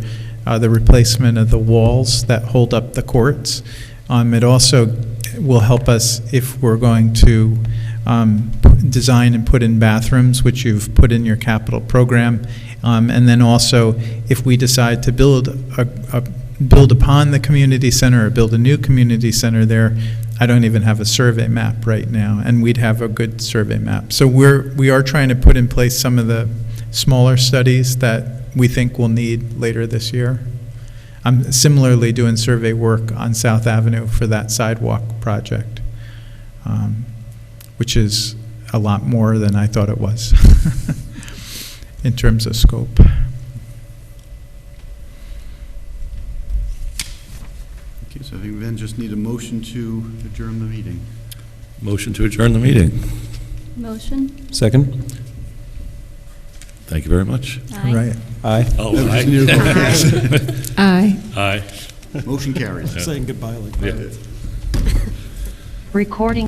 A: the replacement of the walls that hold up the courts. It also will help us if we're going to design and put in bathrooms, which you've put in your capital program. And then also, if we decide to build upon the community center or build a new community center there, I don't even have a survey map right now, and we'd have a good survey map. So we are trying to put in place some of the smaller studies that we think we'll need later this year. I'm similarly doing survey work on South Avenue for that sidewalk project, which is a lot more than I thought it was in terms of scope.
C: Okay, so I think we then just need a motion to adjourn the meeting.
B: Motion to adjourn the meeting.
F: Motion?
D: Second?
B: Thank you very much.
F: Aye.
A: Right.
D: Aye.
B: Oh,
C: No, just need a vote.
G: Aye.
B: Aye.
C: Motion carries.
D: Saying goodbye like
B: Yeah.
D: that.
I: Recording